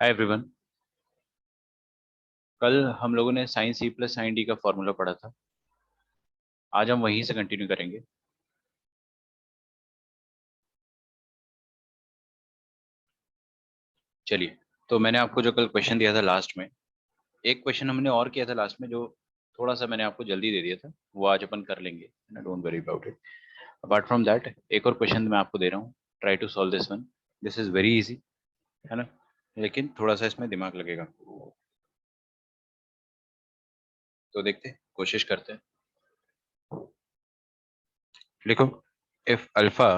Hi everyone. कल हम लोगों ने sine C plus sine D का फॉर्मूला पढ़ा था। आज हम वहीं से कंटिन्यू करेंगे। चलिए, तो मैंने आपको जो कल क्वेश्चन दिया था लास्ट में, एक क्वेश्चन हमने और किया था लास्ट में, जो थोड़ा सा मैंने आपको जल्दी दे दिया था, वो आज अपन कर लेंगे, है ना। Don't worry about it. Apart from that, एक और क्वेश्चन मैं आपको दे रहा हूँ। Try to solve this one. This is very easy, है ना, लेकिन थोड़ा सा इसमें दिमाग लगेगा। तो देखते हैं, कोशिश करते हैं। लिखो, if alpha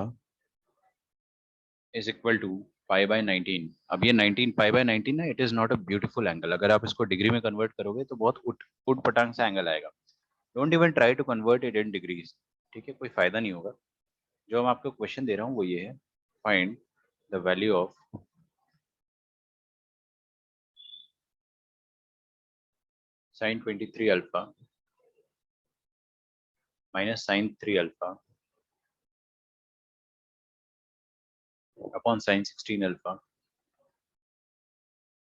is equal to pi by 19। अब ये 19 पाई बाय 19 ना, it is not a beautiful angle. अगर आप इसको डिग्री में कन्वर्ट करोगे तो बहुत उठ उठ पटांग सा एंगल आएगा। Don't even try to convert it in degrees. ठीक है, कोई फायदा नहीं होगा। जो मैं आपको क्वेश्चन दे रहा हूँ वो ये है, find the value of sine 23 alpha minus sine 3 alpha upon sine 16 alpha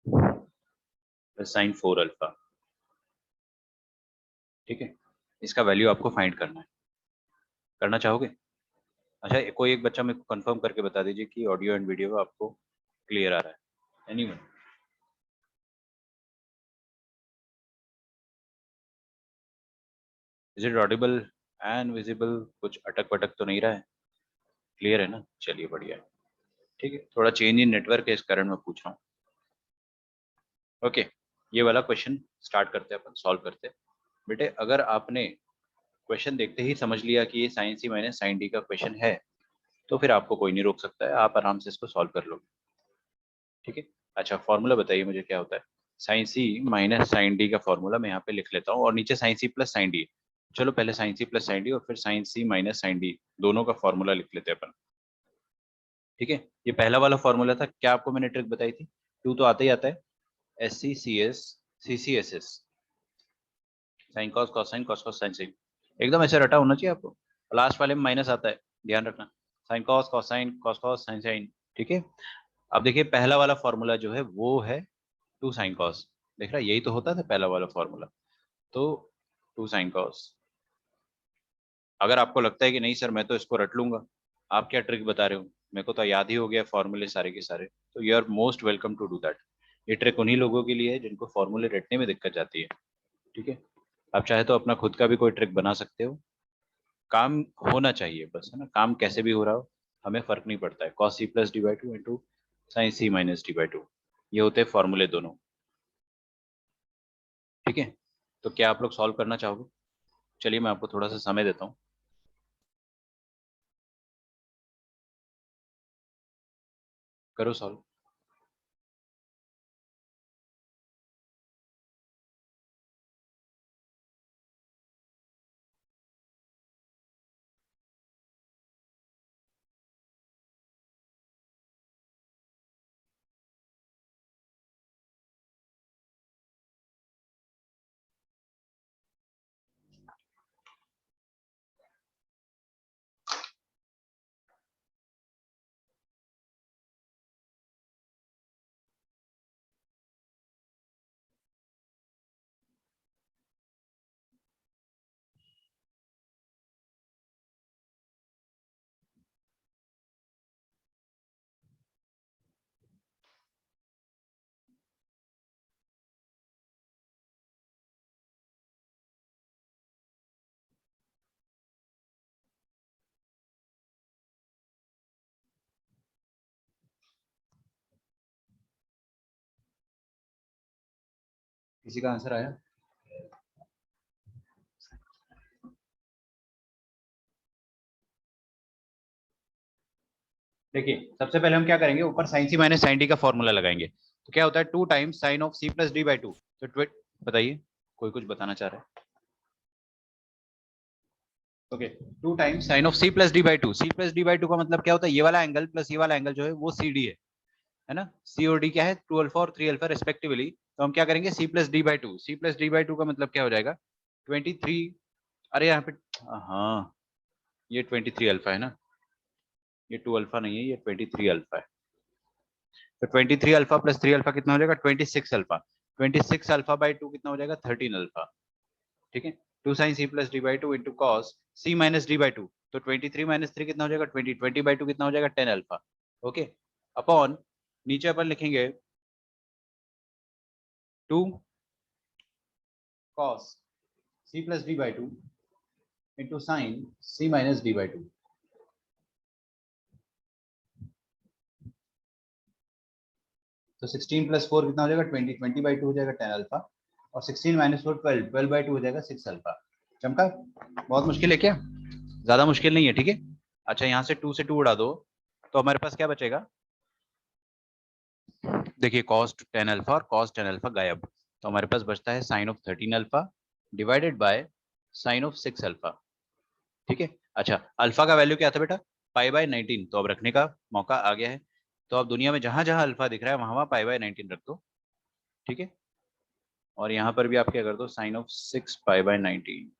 plus sine 4 alpha. ठीक है, इसका वैल्यू आपको फाइंड करना है। करना चाहोगे? अच्छा, कोई एक बच्चा मेरे को कंफर्म करके बता दीजिए कि ऑडियो एंड वीडियो आपको क्लियर आ रहा है। Anyone? Is it Audible and visible? कुछ अटक पटक तो नहीं रहा है? क्लियर है ना? चलिए, बढ़िया है। ठीक है, थोड़ा चेंज इन नेटवर्क है, इस कारण मैं पूछ रहा हूँ। ओके, ये वाला क्वेश्चन स्टार्ट करते हैं, अपन सॉल्व करते हैं। बेटे, अगर आपने क्वेश्चन देखते ही समझ लिया कि ये sign C minus sine D का क्वेश्चन है, तो फिर आपको कोई नहीं रोक सकता है, आप आराम से इसको सॉल्व कर लोगे। ठीक है। अच्छा, फॉर्मूला बताइए मुझे क्या होता है। Sine C minus sine D का फॉर्मूला मैं यहाँ पे लिख लेता हूँ, और नीचे sine C plus sine D. चलो, पहले sine C plus sine D और फिर sine C minus sine D, दोनों का फॉर्मूला लिख लेते हैं अपन। ठीक है, ये पहला वाला फॉर्मूला था। क्या आपको मैंने ट्रिक बताई थी? टू तो आता ही आता है। S C C S C C S S, sine cos cos sine cos cos sine sine, एकदम ऐसे रटा होना चाहिए आपको। लास्ट वाले में माइनस आता है, ध्यान रखना। Sine cos cos sine cos cos sine sine. ठीक है। अब देखिए, पहला वाला फॉर्मूला जो है वो है टू साइन कॉस। देख रहा है, यही तो होता था पहला वाला फॉर्मूला। तो टू साइन कॉस। अगर आपको लगता है कि नहीं सर, मैं तो इसको रट लूंगा, आप क्या ट्रिक बता रहे हो, मेरे को तो याद ही हो गया फॉर्मूले सारे के सारे, तो you are most welcome to do that. ये ट्रिक उन्हीं लोगों के लिए है जिनको फॉर्मूले रटने में दिक्कत जाती है। ठीक है। आप चाहे तो अपना खुद का भी कोई ट्रिक बना सकते हो। काम होना चाहिए बस, है ना। काम कैसे भी हो रहा हो, हमें फर्क नहीं पड़ता है। Cos C plus D by two into sine C minus D by two, ये होते हैं फॉर्मूले दोनों। ठीक है, तो क्या आप लोग सॉल्व करना चाहोगे? चलिए, मैं आपको थोड़ा सा समय देता हूँ, करो सॉल्व। किसी का आंसर आया? देखिए, सबसे पहले हम क्या करेंगे, ऊपर sine C minus sine D का फॉर्मूला लगाएंगे। तो क्या होता है, two times sine of C plus D by two. तो बताइए, कोई कुछ बताना चाह रहा है? Okay, two times sine of C plus D by two. C plus D by two का मतलब क्या होता है, ये वाला एंगल प्लस ये वाला एंगल जो है वो सी डी है ना। सी और डी क्या है, टू अल्फा और थ्री अल्फा रिस्पेक्टिवली। तो हम क्या करेंगे, C plus D by two. C plus D by two का मतलब क्या हो जाएगा, 23। अरे यहाँ पे, हाँ, ये 23 अल्फा है ना, ये 2 अल्फा नहीं है, ये 23 अल्फा है। तो 23 अल्फा प्लस 3 अल्फा कितना हो जाएगा 26 अल्फा। 26 अल्फा बाई 2 कितना हो जाएगा 13 अल्फा। ठीक है, 2 sine C plus D by two into cos C minus D by two. तो 23 माइनस 3 कितना हो जाएगा 20, 20 बाई टू कितना हो जाएगा 10 अल्फा। ओके, अपॉन नीचे अपन लिखेंगे 2 cos C plus D by two into sine C minus D by two. तो 16 प्लस 4 कितना हो जाएगा 20, 20 बाई टू हो जाएगा 10 अल्फा, और 16 माइनस 4 12, 12 बाई टू हो जाएगा 6 अल्फा। चमका? बहुत मुश्किल है क्या? ज्यादा मुश्किल नहीं है, ठीक है। अच्छा, यहाँ से 2 से 2 उड़ा दो तो हमारे पास क्या बचेगा? देखिए cos 10 अल्फा और cos 10 अल्फा गायब, तो हमारे पास बचता है sine of 13 alpha divided by sine of 6 alpha. ठीक है। अच्छा, अल्फा का वैल्यू क्या था बेटा? पाई बाय 19, तो अब रखने का मौका आ गया है। तो अब दुनिया में जहां जहां अल्फा दिख रहा है वहां वहां पाई बाय 19 रख दो। ठीक है, और यहाँ पर भी आप क्या कर दो sine of 6 pi by 19।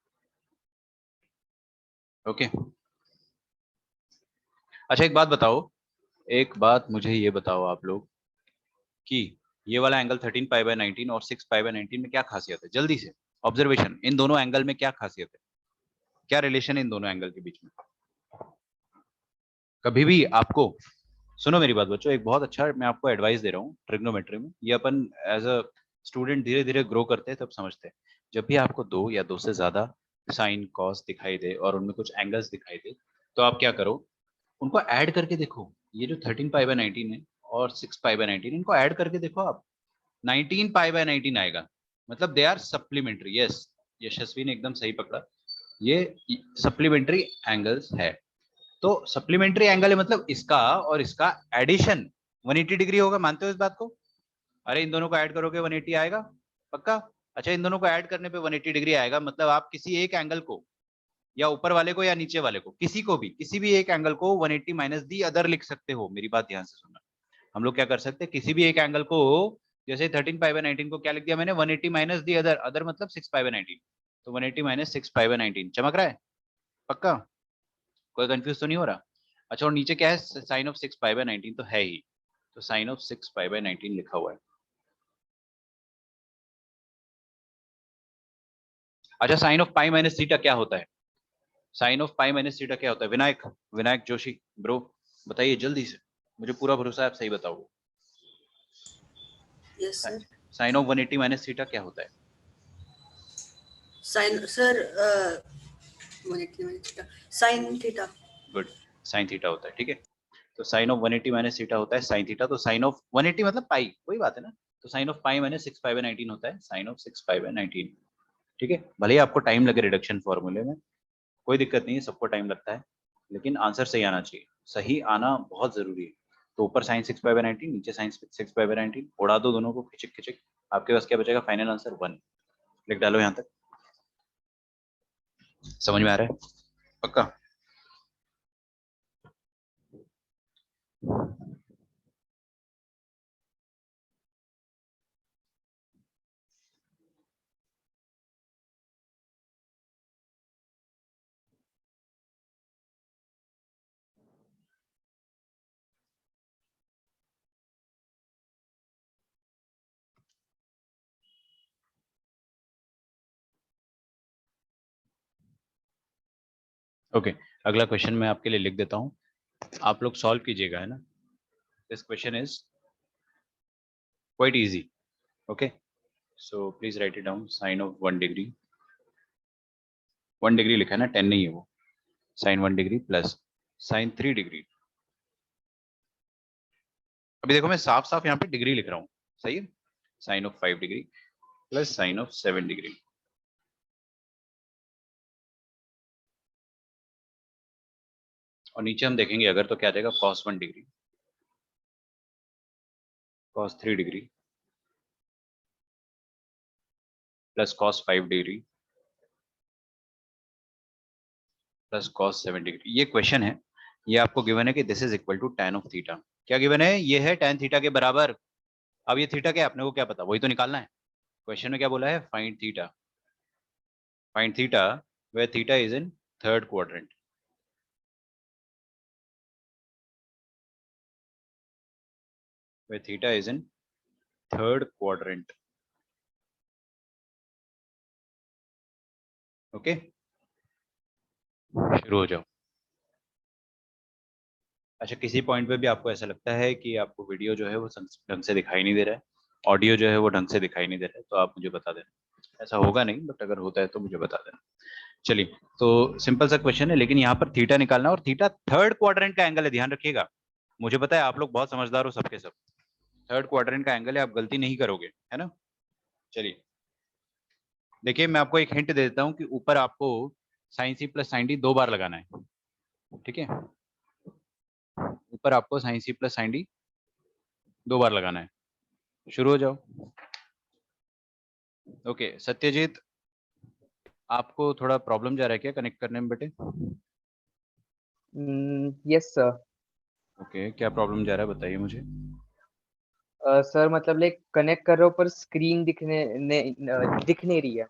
Okay. अच्छा, एक बात बताओ, एक बात मुझे ये बताओ आप लोग कि ये वाला एंगल 13 पाई बाय 19 और 6 पाई बाय 19 में क्या खासियत है? जल्दी से ऑब्जर्वेशन, इन दोनों एंगल में क्या खासियत है, क्या रिलेशन है इन दोनों एंगल के बीच में? कभी भी आपको, सुनो मेरी बात बच्चों, एक बहुत अच्छा मैं आपको एडवाइस दे रहा हूँ ट्रिग्नोमेट्री में, ये अपन एज अ स्टूडेंट धीरे धीरे ग्रो करते हैं तब समझते हैं। जब भी आपको दो या दो से ज्यादा साइन कॉस दिखाई दे और उनमें कुछ एंगल्स दिखाई दे, तो आप क्या करो, उनको ऐड करके देखो। ये जो 13 पाई बाय 19 है और 6 पाई बाय 19, इनको ऐड करके देखो आप, 19 पाई बाय 19 आएगा। मतलब दे आर सप्लीमेंट्री। यस, यशस्वी ने एकदम सही पकड़ा, ये सप्लीमेंट्री एंगल्स है। तो सप्लीमेंट्री एंगल है मतलब इसका और इसका एडिशन 180 डिग्री होगा। मानते हो इस बात को? अरे इन दोनों को ऐड करोगे 180 आएगा पक्का? अच्छा, इन दोनों को ऐड करने पे 180 डिग्री आएगा, मतलब आप किसी एक एंगल को, या ऊपर वाले को या नीचे वाले को, किसी को भी, किसी भी एक एंगल को 180 माइनस दी अदर लिख सकते हो। मेरी बात ध्यान से सुनना। हम लोग क्या कर सकते हैं, किसी भी एक एंगल को, जैसे 13 पाई बाय 19 को क्या लिख दिया मैंने 180 माइनस दी अदर, अदर मतलब 6 पाई बाय 19, तो 180 माइनस 6 पाई बाय 19 चमक रहा है पक्का? कोई कंफ्यूज तो नहीं हो रहा? अच्छा, और नीचे क्या है, साइन ऑफ 6 पाई बाय 19 तो है ही, तो साइन ऑफ 6 पाई बाय 19 लिखा हुआ है। अच्छा, sine of pi minus theta क्या होता है? Sine of pi minus theta क्या होता है? विनायक, विनायक जोशी ब्रो, बताइए जल्दी से, मुझे पूरा भरोसा है आप सही बताओगे। Yes sir. Sine of 180 minus theta क्या होता है? Sine sir 180 minus theta, sine theta. Good, sine theta होता है। ठीक है, तो साइन ऑफ 180 माइनस थीटा होता है साइन थीटा। तो साइन ऑफ 180 मतलब पाई, वही बात है ना। तो sine of pi minus 6 pi by 19 होता है साइन ऑफ 6 पाई बाय 19। ठीक है, भले ही आपको टाइम लगे रिडक्शन फॉर्मूले में, कोई दिक्कत नहीं है, सबको टाइम लगता है, लेकिन आंसर सही आना चाहिए। सही आना बहुत जरूरी है। तो ऊपर साइन 6 पाई बाय 19, नीचे साइन 6 पाई बाय 19, उड़ा दो दोनों को खिचक खिचक, आपके पास क्या बचेगा? Final answer 1। लिख डालो यहाँ तक। समझ में आ रहा है पक्का? ओके, अगला क्वेश्चन मैं आपके लिए लिख देता हूँ, आप लोग सॉल्व कीजिएगा, है ना। This question is quite easy. Okay, so please write it down. Sine of 1 degree, 1 degree लिखा है ना, 10 नहीं है वो। Sine 1 degree plus sine 3 degree. अभी देखो मैं साफ साफ यहाँ पे डिग्री लिख रहा हूँ, सही है। Sine of 5 degree plus sine of 7 degree. और नीचे हम देखेंगे अगर तो क्या आ जाएगा, cos 1 degree, cos 3 degree plus cos 5 degree plus cos 7 degree. ये क्वेश्चन है, ये आपको गिवन है कि this is equal to tan of theta. क्या गिवन है? ये है tan थीटा के बराबर। अब ये थीटा क्या है अपने को क्या पता, वही तो निकालना है। क्वेश्चन में क्या बोला है? Find theta, find theta where theta is in third quadrant. where theta is in third quadrant. Okay, शुरू हो जाओ। अच्छा, किसी पॉइंट पे भी आपको ऐसा लगता है कि आपको वीडियो जो है वो ढंग से दिखाई नहीं दे रहा है, ऑडियो जो है वो ढंग से दिखाई नहीं दे रहा है, तो आप मुझे बता देना। ऐसा होगा नहीं, बट अगर होता है तो मुझे बता देना। चलिए, तो सिंपल सा क्वेश्चन है, लेकिन यहाँ पर थीटा निकालना, और थीटा थर्ड क्वाड्रेंट का एंगल है, ध्यान रखिएगा। मुझे पता है आप लोग बहुत समझदार हो सबके सब, थर्ड क्वाड्रेंट का एंगल है, आप गलती नहीं करोगे, है ना। चलिए देखिए, मैं आपको एक हिंट दे देता हूँ कि ऊपर आपको sine C plus sine D 2 बार लगाना है, ठीक है। ऊपर आपको sine C plus sine D 2 बार लगाना है। शुरू हो जाओ। ओके सत्यजीत, आपको थोड़ा प्रॉब्लम जा रहा है क्या कनेक्ट करने में बेटे? Yes sir. ओके, क्या प्रॉब्लम जा रहा है बताइए मुझे। सर मतलब लाइक कनेक्ट कर रहा हूँ पर स्क्रीन दिख नहीं रही है।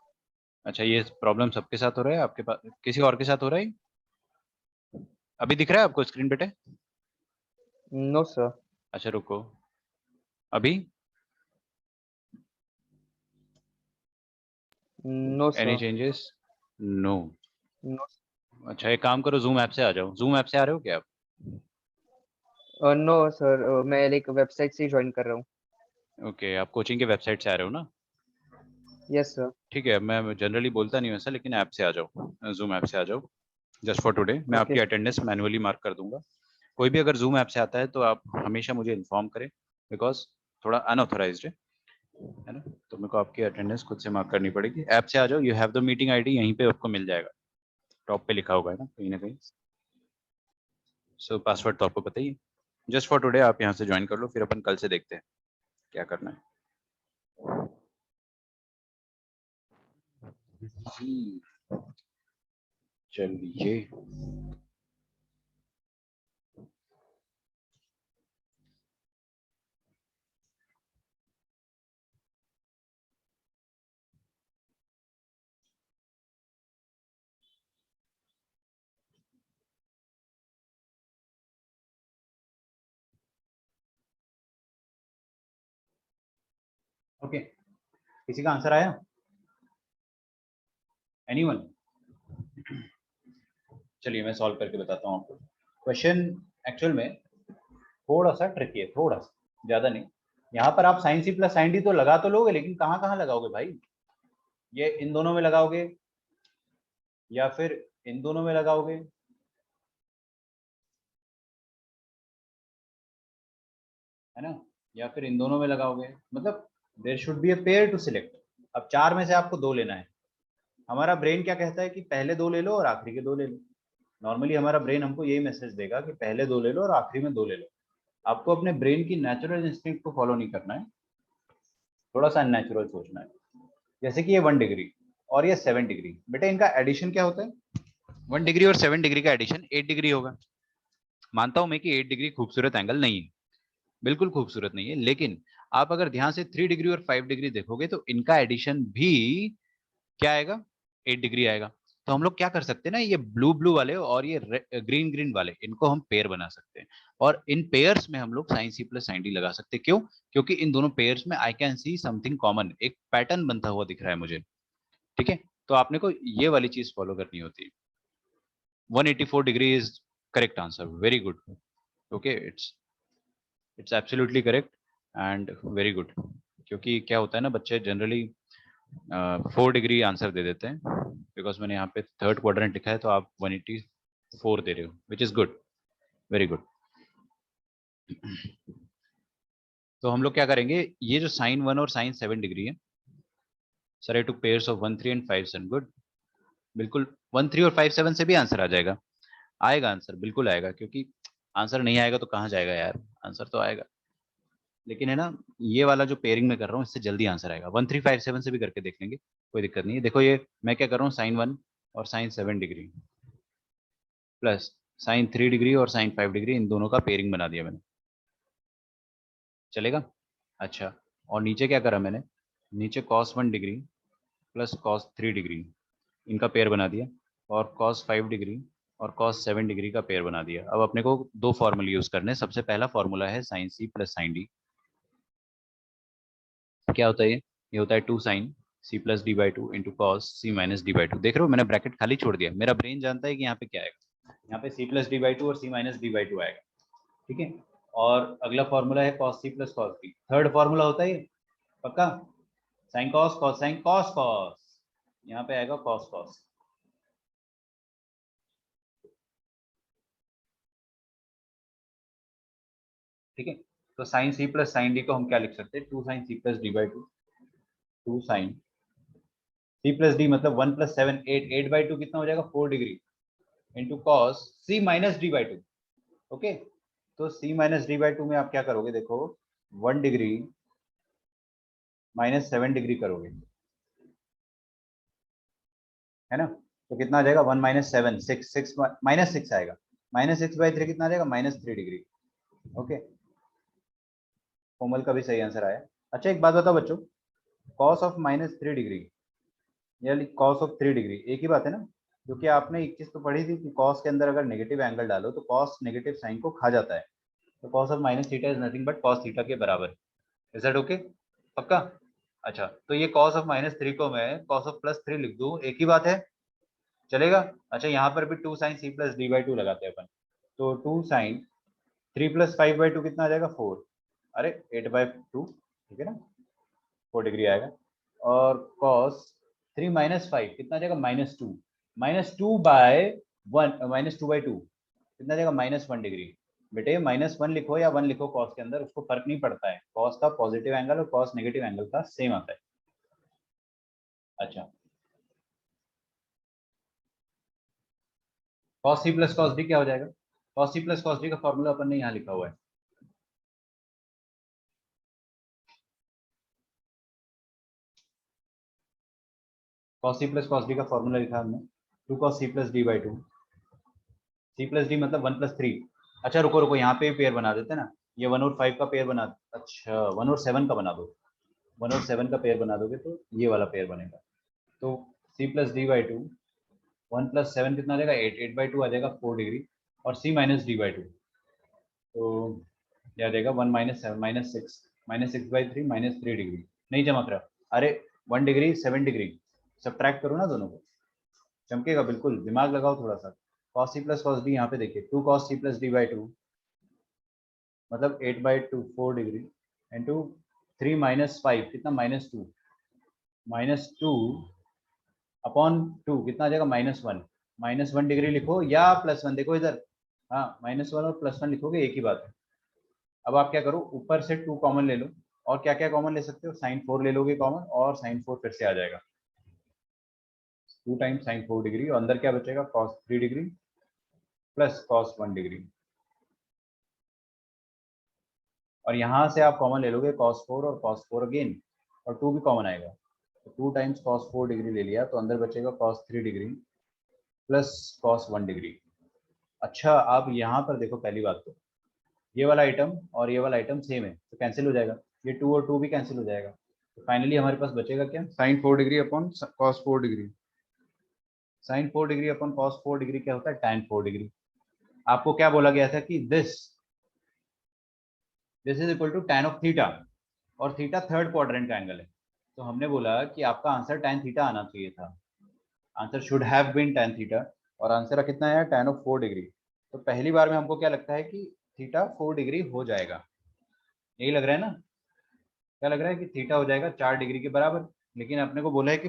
अच्छा, ये प्रॉब्लम सबके साथ हो रहा है? आपके पास किसी और के साथ हो रहा है? अभी दिख रहा है आपको स्क्रीन बेटे? No sir. अच्छा रुको, अभी? No any sir. Changes? No. No. अच्छा, एक काम करो, जूम ऐप से आ जाओ। जूम ऐप से आ रहे हो क्या आप? नो सर, मैं लाइक वेबसाइट से ज्वाइन कर रहा हूँ। ओके, आप कोचिंग के वेबसाइट से आ रहे हो ना? Yes sir. ठीक है, मैं जनरली बोलता नहीं वैसा, लेकिन ऐप से आ जाओ, जूम ऐप से आ जाओ। जस्ट फॉर टुडे मैं ओके। आपकी अटेंडेंस मैनुअली मार्क कर दूंगा। कोई भी अगर जूम ऐप से आता है तो आप हमेशा मुझे इन्फॉर्म करें, बिकॉज थोड़ा अनऑथोराइज्ड है ना, तो मेरे को आपकी अटेंडेंस खुद से मार्क करनी पड़ेगी। ऐप से आ जाओ, you have the meeting ID, यहीं पे आपको मिल जाएगा, टॉप पे लिखा होगा है ना कहीं। सो पासवर्ड तो आपको पता ही है। जस्ट फॉर टुडे आप यहाँ से ज्वाइन कर लो, फिर अपन कल से देखते हैं क्या करना है। चलिए, ओके, किसी का आंसर आया? एनीवन? चलिए मैं सॉल्व करके बताता हूँ आपको। क्वेश्चन एक्चुअल में थोड़ा सा ट्रिकी है, थोड़ा सा, ज्यादा नहीं। यहाँ पर आप sine C plus sine D तो लगा तो लोगे, लेकिन कहाँ कहाँ लगाओगे भाई? ये इन दोनों में लगाओगे, या फिर इन दोनों में लगाओगे, है ना, या फिर इन दोनों में लगाओगे। मतलब there should be a pair to select. अब चार में से आपको दो लेना है। हमारा ब्रेन क्या कहता है कि पहले दो ले लो और आखिरी के दो ले लो। नॉर्मली हमारा ब्रेन हमको यही मैसेज देगा कि पहले दो ले लो और आखिरी में दो ले लो। आपको अपने ब्रेन की नेचुरल इंस्टिंक्ट को फॉलो नहीं करना है, थोड़ा सा अननेचुरल सोचना है। जैसे कि ये 1 डिग्री और ये 7 डिग्री, बेटा इनका एडिशन क्या होता है? 1 डिग्री और 7 डिग्री का एडिशन 8 डिग्री होगा। मानता हूं मैं कि 8 डिग्री खूबसूरत एंगल नहीं है, बिल्कुल खूबसूरत नहीं है, लेकिन आप अगर ध्यान से 3 डिग्री और 5 डिग्री देखोगे तो इनका एडिशन भी क्या आएगा? 8 डिग्री आएगा। तो हम लोग क्या कर सकते हैं ना, ये ब्लू ब्लू वाले और ये ग्रीन ग्रीन वाले, इनको हम पेयर बना सकते हैं, और इन पेयर्स में हम लोग sine C plus sine D लगा सकते हैं। क्यों? क्योंकि इन दोनों पेयर्स में I can see something common, एक पैटर्न बनता हुआ दिख रहा है मुझे, ठीक है। तो आपने को ये वाली चीज फॉलो करनी होती है। 184 degree is correct answer, very good. Okay, it's absolutely correct and very good. क्योंकि क्या होता है ना, बच्चे जनरली 4 डिग्री आंसर दे देते हैं, बिकॉज मैंने यहाँ पे थर्ड क्वाड्रेंट लिखा है, तो आप 184 दे रहे हो, which is good, very good. तो हम लोग क्या करेंगे, ये जो साइन 1 और साइन 7 डिग्री है, sir I took pairs of 1 3 and 5 7, good. बिल्कुल 1 3 और 5 7 से भी आंसर आ जाएगा, आएगा आंसर, बिल्कुल आएगा। क्योंकि आंसर नहीं आएगा तो कहाँ जाएगा यार, आंसर तो आएगा। लेकिन है ना, ये वाला जो पेयरिंग में कर रहा हूँ इससे जल्दी आंसर आएगा। 1 3 5 7 से भी करके देख लेंगे, कोई दिक्कत नहीं है। देखो ये मैं क्या कर रहा हूँ, साइन 1 और sine 7 degree plus sine 3 degree और साइन 5 डिग्री, इन दोनों का पेयरिंग बना दिया मैंने, चलेगा? अच्छा, और नीचे क्या करा मैंने, नीचे cos 1 degree plus cos 3 degree, इनका पेयर बना दिया, और cos 5 डिग्री और cos 7 डिग्री का पेयर बना दिया। अब अपने को दो फॉर्मूले यूज करने हैं। सबसे पहला फॉर्मूला है sine C plus sine D, क्या होता है ये होता है 2 sine C plus D by two into cos C minus D by two. देख रहे हो मैंने ब्रैकेट खाली छोड़ दिया, मेरा ब्रेन जानता है कि यहाँ पे क्या आएगा, यहाँ पे C plus D by two और C minus D by two आएगा, ठीक है। और अगला फॉर्मूला है cos C plus cos D, third formula होता है ये पक्का, sine cos sine cos cos, यहाँ पे आएगा कॉस कॉस, ठीक है। तो sine C plus sine D को हम क्या लिख सकते हैं, 2 sine C plus D by two, 2 sine C plus D मतलब 1 प्लस 7 8, 8 बाई टू कितना हो जाएगा 4 degree into cos C minus D by two, okay. तो C minus D by two में आप क्या करोगे, देखो 1 डिग्री माइनस 7 डिग्री करोगे, है ना। तो कितना आ जाएगा 1 माइनस 7 6 6 माइनस 6 आएगा, माइनस 6 बाई 3 कितना आ जाएगा माइनस 3 डिग्री, ओके। कोमल का भी सही आंसर आया। अच्छा एक बात बताओ बच्चों, कॉस ऑफ माइनस 3 डिग्री या कॉस ऑफ 3 डिग्री एक ही बात है ना, क्योंकि आपने एक चीज तो पढ़ी थी कि कॉस के अंदर अगर नेगेटिव एंगल डालो तो कॉस नेगेटिव साइन को खा जाता है, तो cos of minus theta is nothing but cos theta के बराबर है। इज दैट ओके, पक्का। अच्छा तो ये कॉस ऑफ माइनस 3 को मैं कॉस ऑफ प्लस 3 लिख दूं, एक ही बात है, चलेगा। अच्छा यहाँ पर भी 2 sine C plus D by two लगाते हैं अपन, तो 2 साइन 3 प्लस 5 बाई टू कितना आ जाएगा 4, अरे 8 बाई टू, ठीक है ना, 4 डिग्री आएगा। और कॉस 3 माइनस 5 कितना आ जाएगा minus two by 1, minus 2 by two कितना आ जाएगा माइनस 1 डिग्री। बेटे माइनस 1 लिखो या 1 लिखो कॉस के अंदर उसको फर्क नहीं पड़ता है, कॉस का पॉजिटिव एंगल और कॉस नेगेटिव एंगल का सेम आता है। अच्छा cos C plus cos D क्या हो जाएगा, cos C plus cos D का फॉर्मूला अपन ने यहाँ लिखा हुआ है, cos C plus cos D का फॉर्मूला लिखा हमने 2 cos C plus D by two, C plus D मतलब 1 प्लस 3। अच्छा रुको रुको यहाँ पे पेयर बना देते ना, ये 1 और 5 का पेयर बना, अच्छा 1 और 7 का बना दो, 1 और 7 का पेयर बना दोगे तो ये वाला पेयर बनेगा। तो C plus D by two 1 plus 7 कितना आ जाएगा 8, 8 बाई टू आ जाएगा 4 डिग्री, और C minus D by two तो क्या आ जाएगा 1 minus 7 minus six by three minus 3 degree, नहीं चमक रहा, अरे 1 डिग्री 7 डिग्री, सब्ट्रैक्ट करो ना दोनों को, चमकेगा बिल्कुल, दिमाग लगाओ थोड़ा सा। Cos C plus cos D यहाँ पे देखिए 2 cos C plus D by two मतलब 8 by two 4 degree into 3 minus 5 कितना माइनस टू अपॉन 2 कितना आ जाएगा माइनस वन डिग्री लिखो या प्लस 1, देखो इधर, हाँ माइनस 1 और प्लस 1 लिखोगे एक ही बात है। अब आप क्या करो ऊपर से 2 कॉमन ले लो, और क्या क्या कॉमन ले सकते हो, साइन 4 ले लोगे कॉमन और साइन 4 फिर से आ जाएगा, 2 टाइम्स साइन 4 डिग्री और अंदर क्या बचेगा cos 3 degree plus cos 1 degree, और यहाँ से आप कॉमन ले लोगे cos 4 और cos 4 अगेन, और 2 भी कॉमन आएगा, तो 2 टाइम्स cos 4 डिग्री ले लिया तो अंदर बचेगा cos 3 degree plus cos 1 degree. अच्छा आप यहाँ पर देखो पहली बात तो ये वाला आइटम और ये वाला आइटम सेम है तो कैंसिल हो जाएगा, ये 2 और 2 भी कैंसिल हो जाएगा, तो फाइनली हमारे पास बचेगा क्या sine 4 degree upon cos 4 degree, sine 4 degree upon cos 4 degree क्या होता है tan 4 डिग्री। आपको क्या बोला गया था कि this is equal to tan of theta, और थीटा थर्ड क्वाड्रेंट का एंगल है, तो हमने बोला कि आपका आंसर tan थीटा आना चाहिए था, answer should have been tan theta, और आंसर कितना है tan ऑफ 4 डिग्री। तो पहली बार में हमको क्या लगता है कि थीटा 4 डिग्री हो जाएगा, यही लग रहा है ना, क्या लग रहा है कि थीटा हो जाएगा 4 डिग्री के बराबर, लेकिन अपने को बोला है कि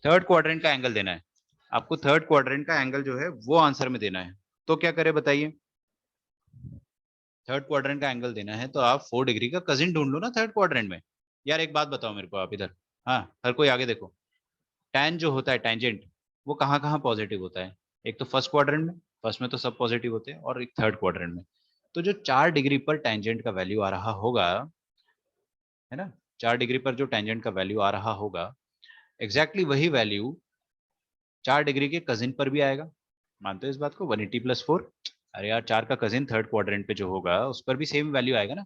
थर्ड क्वाड्रेंट का एंगल देना है, आपको थर्ड क्वाड्रेंट का एंगल जो है वो आंसर में देना है, तो क्या करें बताइए, थर्ड क्वाड्रेंट का एंगल देना है तो आप 4 डिग्री का कजिन ढूंढ लो ना थर्ड क्वाड्रेंट में। यार एक बात बताओ मेरे को आप इधर, हाँ हर कोई आगे देखो, टैन जो होता है टेंजेंट वो कहाँ कहाँ पॉजिटिव होता है, एक तो फर्स्ट क्वाड्रेंट में, फर्स्ट में तो सब पॉजिटिव होते हैं, और एक थर्ड क्वाड्रेंट में, तो जो 4 डिग्री पर टेंजेंट का वैल्यू आ रहा होगा, है ना, 4 डिग्री पर जो टेंजेंट का वैल्यू आ रहा होगा एग्जैक्टली वही वैल्यू 4 डिग्री के कजिन पर भी आएगा, मानते हो इस बात को 180 प्लस 4, अरे यार 4 का कजिन थर्ड क्वाड्रेंट पे जो होगा उस पर भी सेम वैल्यू आएगा ना,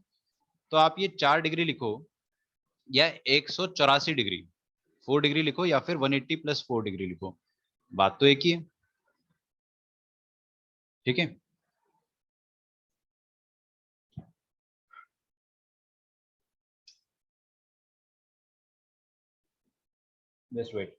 तो आप ये 4 डिग्री लिखो या 184 डिग्री 4 डिग्री लिखो या फिर 180 प्लस 4 डिग्री लिखो, बात तो एक ही है, ठीक है। Just wait.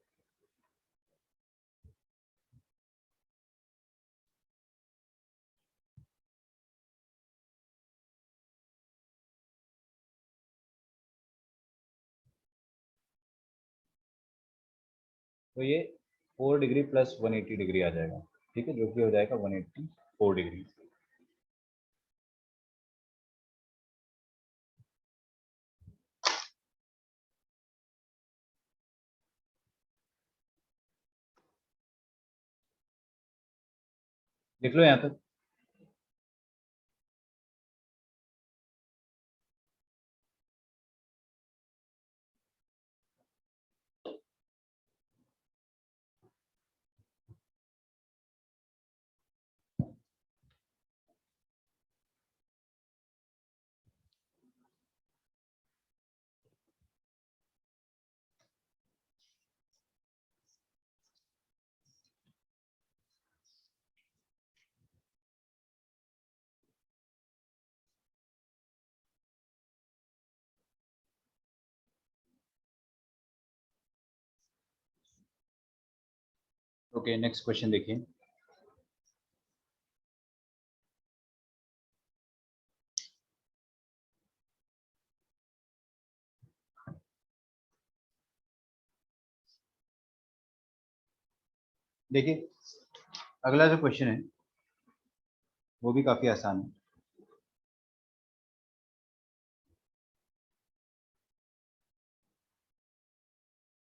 तो ये 4 डिग्री प्लस 180 डिग्री आ जाएगा, ठीक है, जो कि हो जाएगा 184 डिग्री। लिख लो यहाँ तक। ओके, नेक्स्ट क्वेश्चन देखिए। देखिए, अगला जो क्वेश्चन है वो भी काफी आसान है।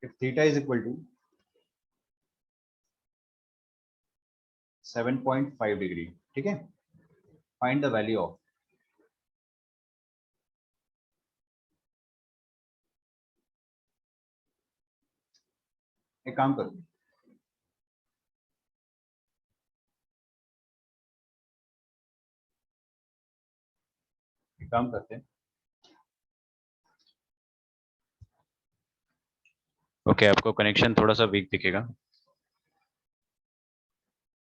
If theta is equal to 7.5 degree, ठीक है, फाइंड द वैल्यू ऑफ। एक काम करो, एक काम करते हैं। ओके, आपको कनेक्शन थोड़ा सा वीक दिखेगा,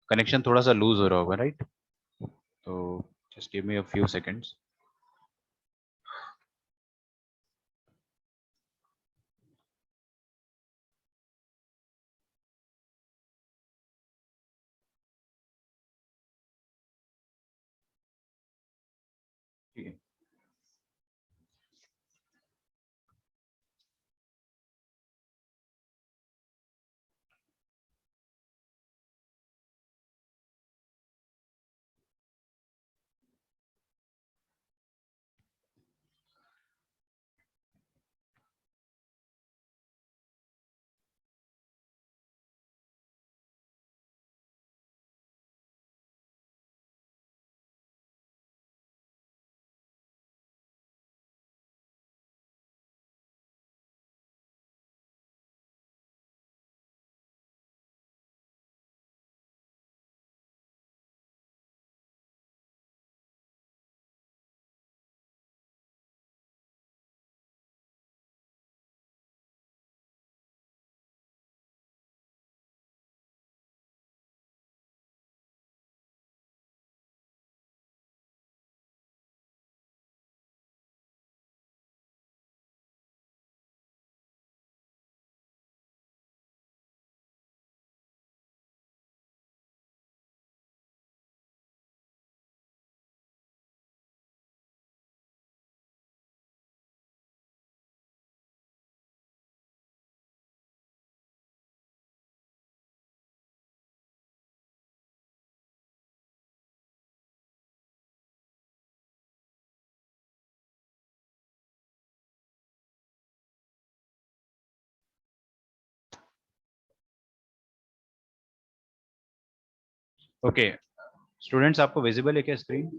कनेक्शन थोड़ा सा लूज हो रहा होगा, राइट? तो just give me a few seconds. ठीक है, ओके स्टूडेंट्स, आपको विजिबल है क्या स्क्रीन?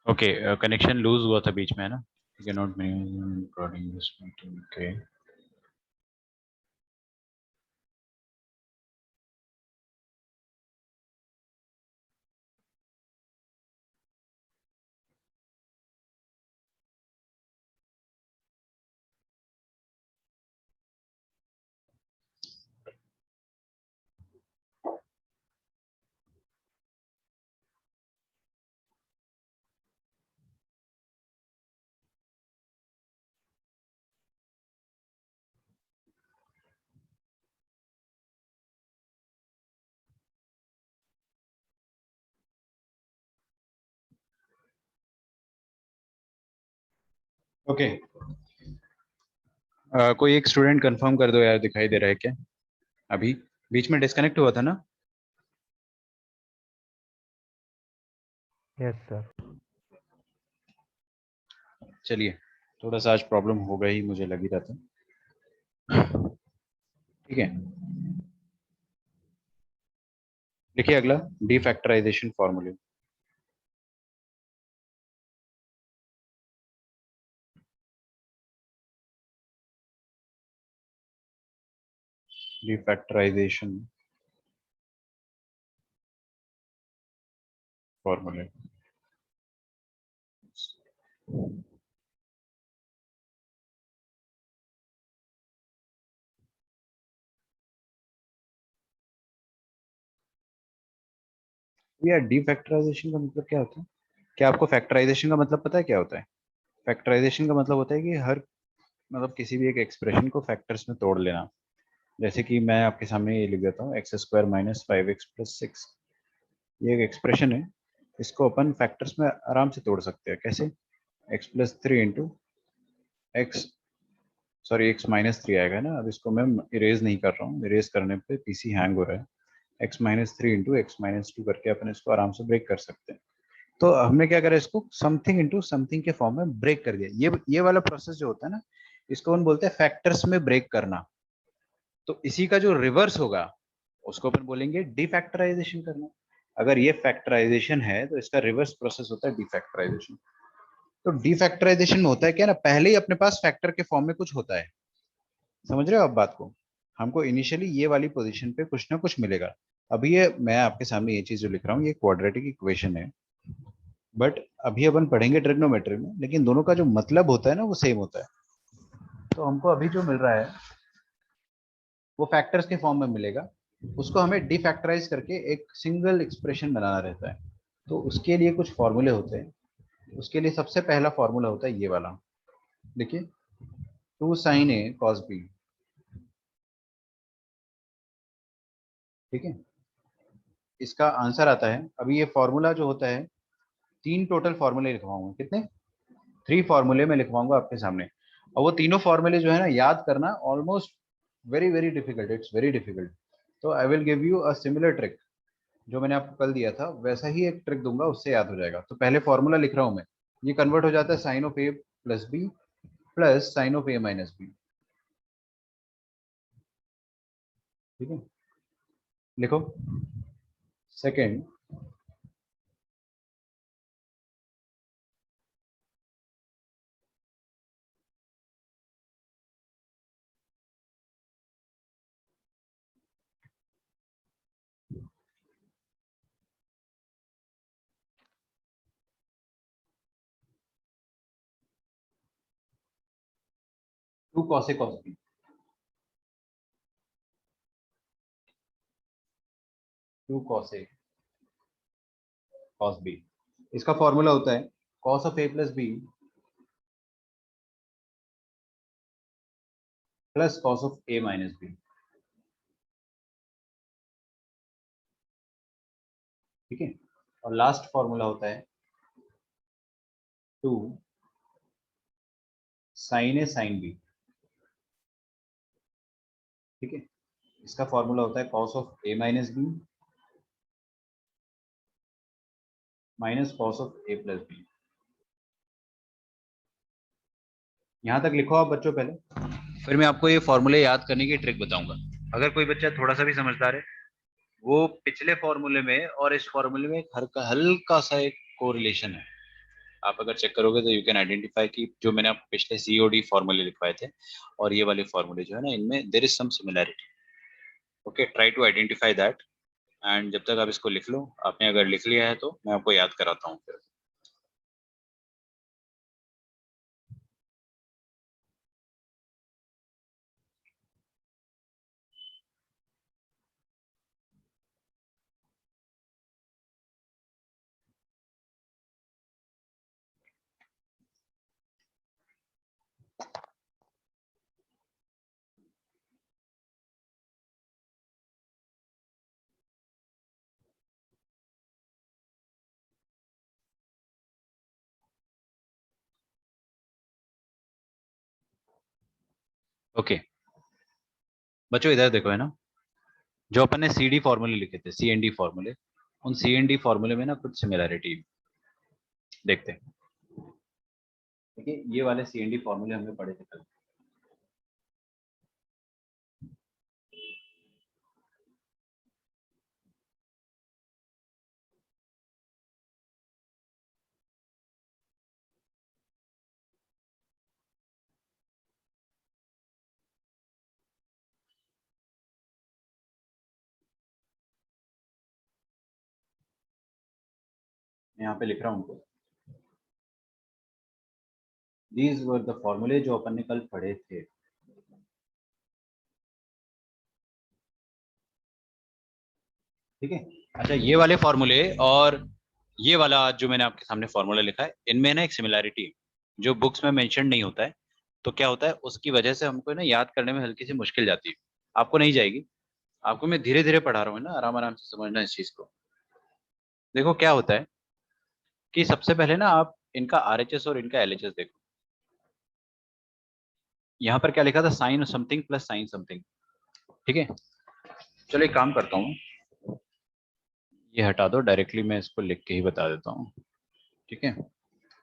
ओके, कनेक्शन लूज हुआ था बीच में, है ना? You can not recording this meeting. Okay, okay. कोई एक स्टूडेंट कंफर्म कर दो यार, दिखाई दे रहा है क्या अभी? बीच में डिस्कनेक्ट हुआ था ना? Yes sir. चलिए, थोड़ा सा आज प्रॉब्लम होगा ही, मुझे लग ही रहा था। ठीक है, देखिए अगला, डीफैक्टराइजेशन फॉर्मूले। डीफैक्टराइजेशन फॉर्मूले। यार डीफैक्टराइजेशन का मतलब क्या होता है? क्या आपको फैक्टराइजेशन का मतलब पता है क्या होता है? फैक्टराइजेशन का मतलब होता है कि हर, मतलब किसी भी एक एक्सप्रेशन को फैक्टर्स में तोड़ लेना। जैसे कि मैं आपके सामने ये लिख देता हूँ, एक्स स्क्वायर माइनस 5x+6। ये एक एक्सप्रेशन है, इसको अपन फैक्टर्स में आराम से तोड़ सकते हैं। कैसे? x+3 into x, sorry x-3 आएगा ना। अब इसको मैं इरेज नहीं कर रहा हूँ, इरेज करने पे पीसी हैंग हो रहा है। x-3 इंटू x-2 करके अपन इसको आराम से ब्रेक कर सकते हैं। तो हमने क्या करा, इसको समथिंग इंटू समथिंग के फॉर्म में ब्रेक कर दिया। ये वाला प्रोसेस जो होता है ना, इसको हम बोलते हैं फैक्टर्स में ब्रेक करना। तो इसी का जो रिवर्स होगा उसको अपन बोलेंगे डिफैक्टराइजेशन करना। अगर ये फैक्टराइजेशन है तो इसका रिवर्स प्रोसेस होता है डिफैक्टराइजेशन। तो डिफैक्टराइजेशन में होता है क्या ना, पहले ही अपने पास फैक्टर के फॉर्म में कुछ होता है। समझ रहे हो आप बात को? हमको इनिशियली ये वाली पोजीशन पे कुछ ना कुछ मिलेगा। अभी ये मैं आपके सामने ये चीज जो लिख रहा हूँ, ये क्वाड्रेटिक इक्वेशन है, बट अभी अपन पढ़ेंगे ट्रिग्नोमेट्री में, लेकिन दोनों का जो मतलब होता है ना वो सेम होता है। तो हमको अभी जो मिल रहा है वो फैक्टर्स के फॉर्म में मिलेगा, उसको हमें डिफैक्टराइज करके एक सिंगल एक्सप्रेशन बनाना रहता है। तो उसके लिए कुछ फॉर्मूले होते हैं। उसके लिए सबसे पहला फॉर्मूला होता है ये वाला, देखिए, 2 sin A cos B। ठीक है, इसका आंसर आता है, अभी ये फॉर्मूला जो होता है, 3 टोटल फॉर्मूले लिखवाऊंगा। कितने? 3 फॉर्मूले में लिखवाऊंगा आपके सामने। और वो तीनों फॉर्मूले जो है ना, याद करना almost very very difficult, it's very difficult. तो I will give you a similar trick. जो मैंने आपको कल दिया था वैसा ही एक ट्रिक दूंगा, उससे याद हो जाएगा। तो पहले फॉर्मूला लिख रहा हूं मैं, ये कन्वर्ट हो जाता है sine of A plus B plus sine of A minus B. ठीक है, लिखो। Second, two cos A cos B, two cos A cos B. इसका फॉर्मूला होता है cos of A plus B plus cos of A minus B. ठीक है, और last formula होता है 2 साइन ए साइन बी। ठीक है, इसका फॉर्मूला होता है cos of A minus B minus cos of A plus B. यहाँ तक लिखो आप बच्चों पहले, फिर मैं आपको ये फॉर्मूले याद करने की ट्रिक बताऊंगा। अगर कोई बच्चा थोड़ा सा भी समझदार है, वो पिछले फॉर्मूले में और इस फॉर्मूले में एक हल्का हल्का सा एक कोरिलेशन है। आप अगर चेक करोगे तो यू कैन आइडेंटिफाई कि जो मैंने आपको पिछले COD फॉर्मूले लिखवाए थे और ये वाले फॉर्मूले जो है ना, इनमें there is some similarity. Okay, try to identify that. And जब तक आप इसको लिख लो, आपने अगर लिख लिया है तो मैं आपको याद कराता हूँ फिर. ओके बच्चों, इधर देखो, है ना, जो अपन ने CD फॉर्मूले लिखे थे, CND फॉर्मूले, उन CND फॉर्मूले में ना कुछ सिमिलैरिटी देखते हैं. देखिए, ये वाले CND फॉर्मूले हमने पढ़े थे कल. मैं यहाँ पे लिख रहा हूँ उनको. दीज वर द फॉर्मूले जो अपन ने कल पढ़े थे. ठीक है. अच्छा, ये वाले फॉर्मूले और ये वाला जो मैंने आपके सामने फॉर्मूला लिखा है, इनमें ना एक सिमिलैरिटी है जो बुक्स में मेंशन नहीं होता है. तो क्या होता है, उसकी वजह से हमको ना याद करने में हल्की सी मुश्किल जाती है. आपको नहीं जाएगी, आपको मैं धीरे धीरे पढ़ा रहा हूँ ना, आराम आराम से समझना इस चीज को. देखो क्या होता है कि सबसे पहले ना आप इनका RHS और इनका LHS देखो. यहाँ पर क्या लिखा था, sine something plus sine something. ठीक है, चलो एक काम करता हूँ, ये हटा दो, डायरेक्टली मैं इसको लिख के ही बता देता हूँ. ठीक है,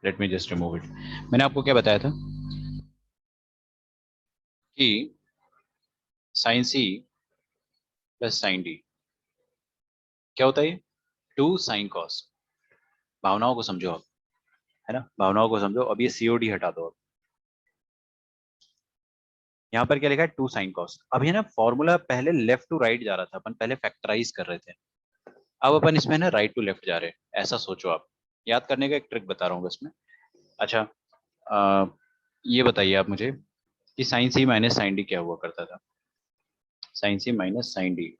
let me just remove it. मैंने आपको क्या बताया था कि sine C plus sine D क्या होता है, ये 2 साइन कॉस. भावनाओं को समझो आप, है ना, भावनाओं को समझो. अब ये COD हटा दो. यहाँ पर क्या लिखा है, 2 साइन कॉस. अब ये ना फॉर्मूला पहले लेफ्ट टू राइट जा रहा था, अपन पहले फैक्टराइज कर रहे थे. अब अपन इसमें ना राइट टू लेफ्ट जा रहे हैं, ऐसा सोचो आप. याद करने का एक ट्रिक बता रहा हूँ बस मैं. अच्छा, ये बताइए आप मुझे कि sine C minus sine D क्या हुआ करता था. Sine C minus sine D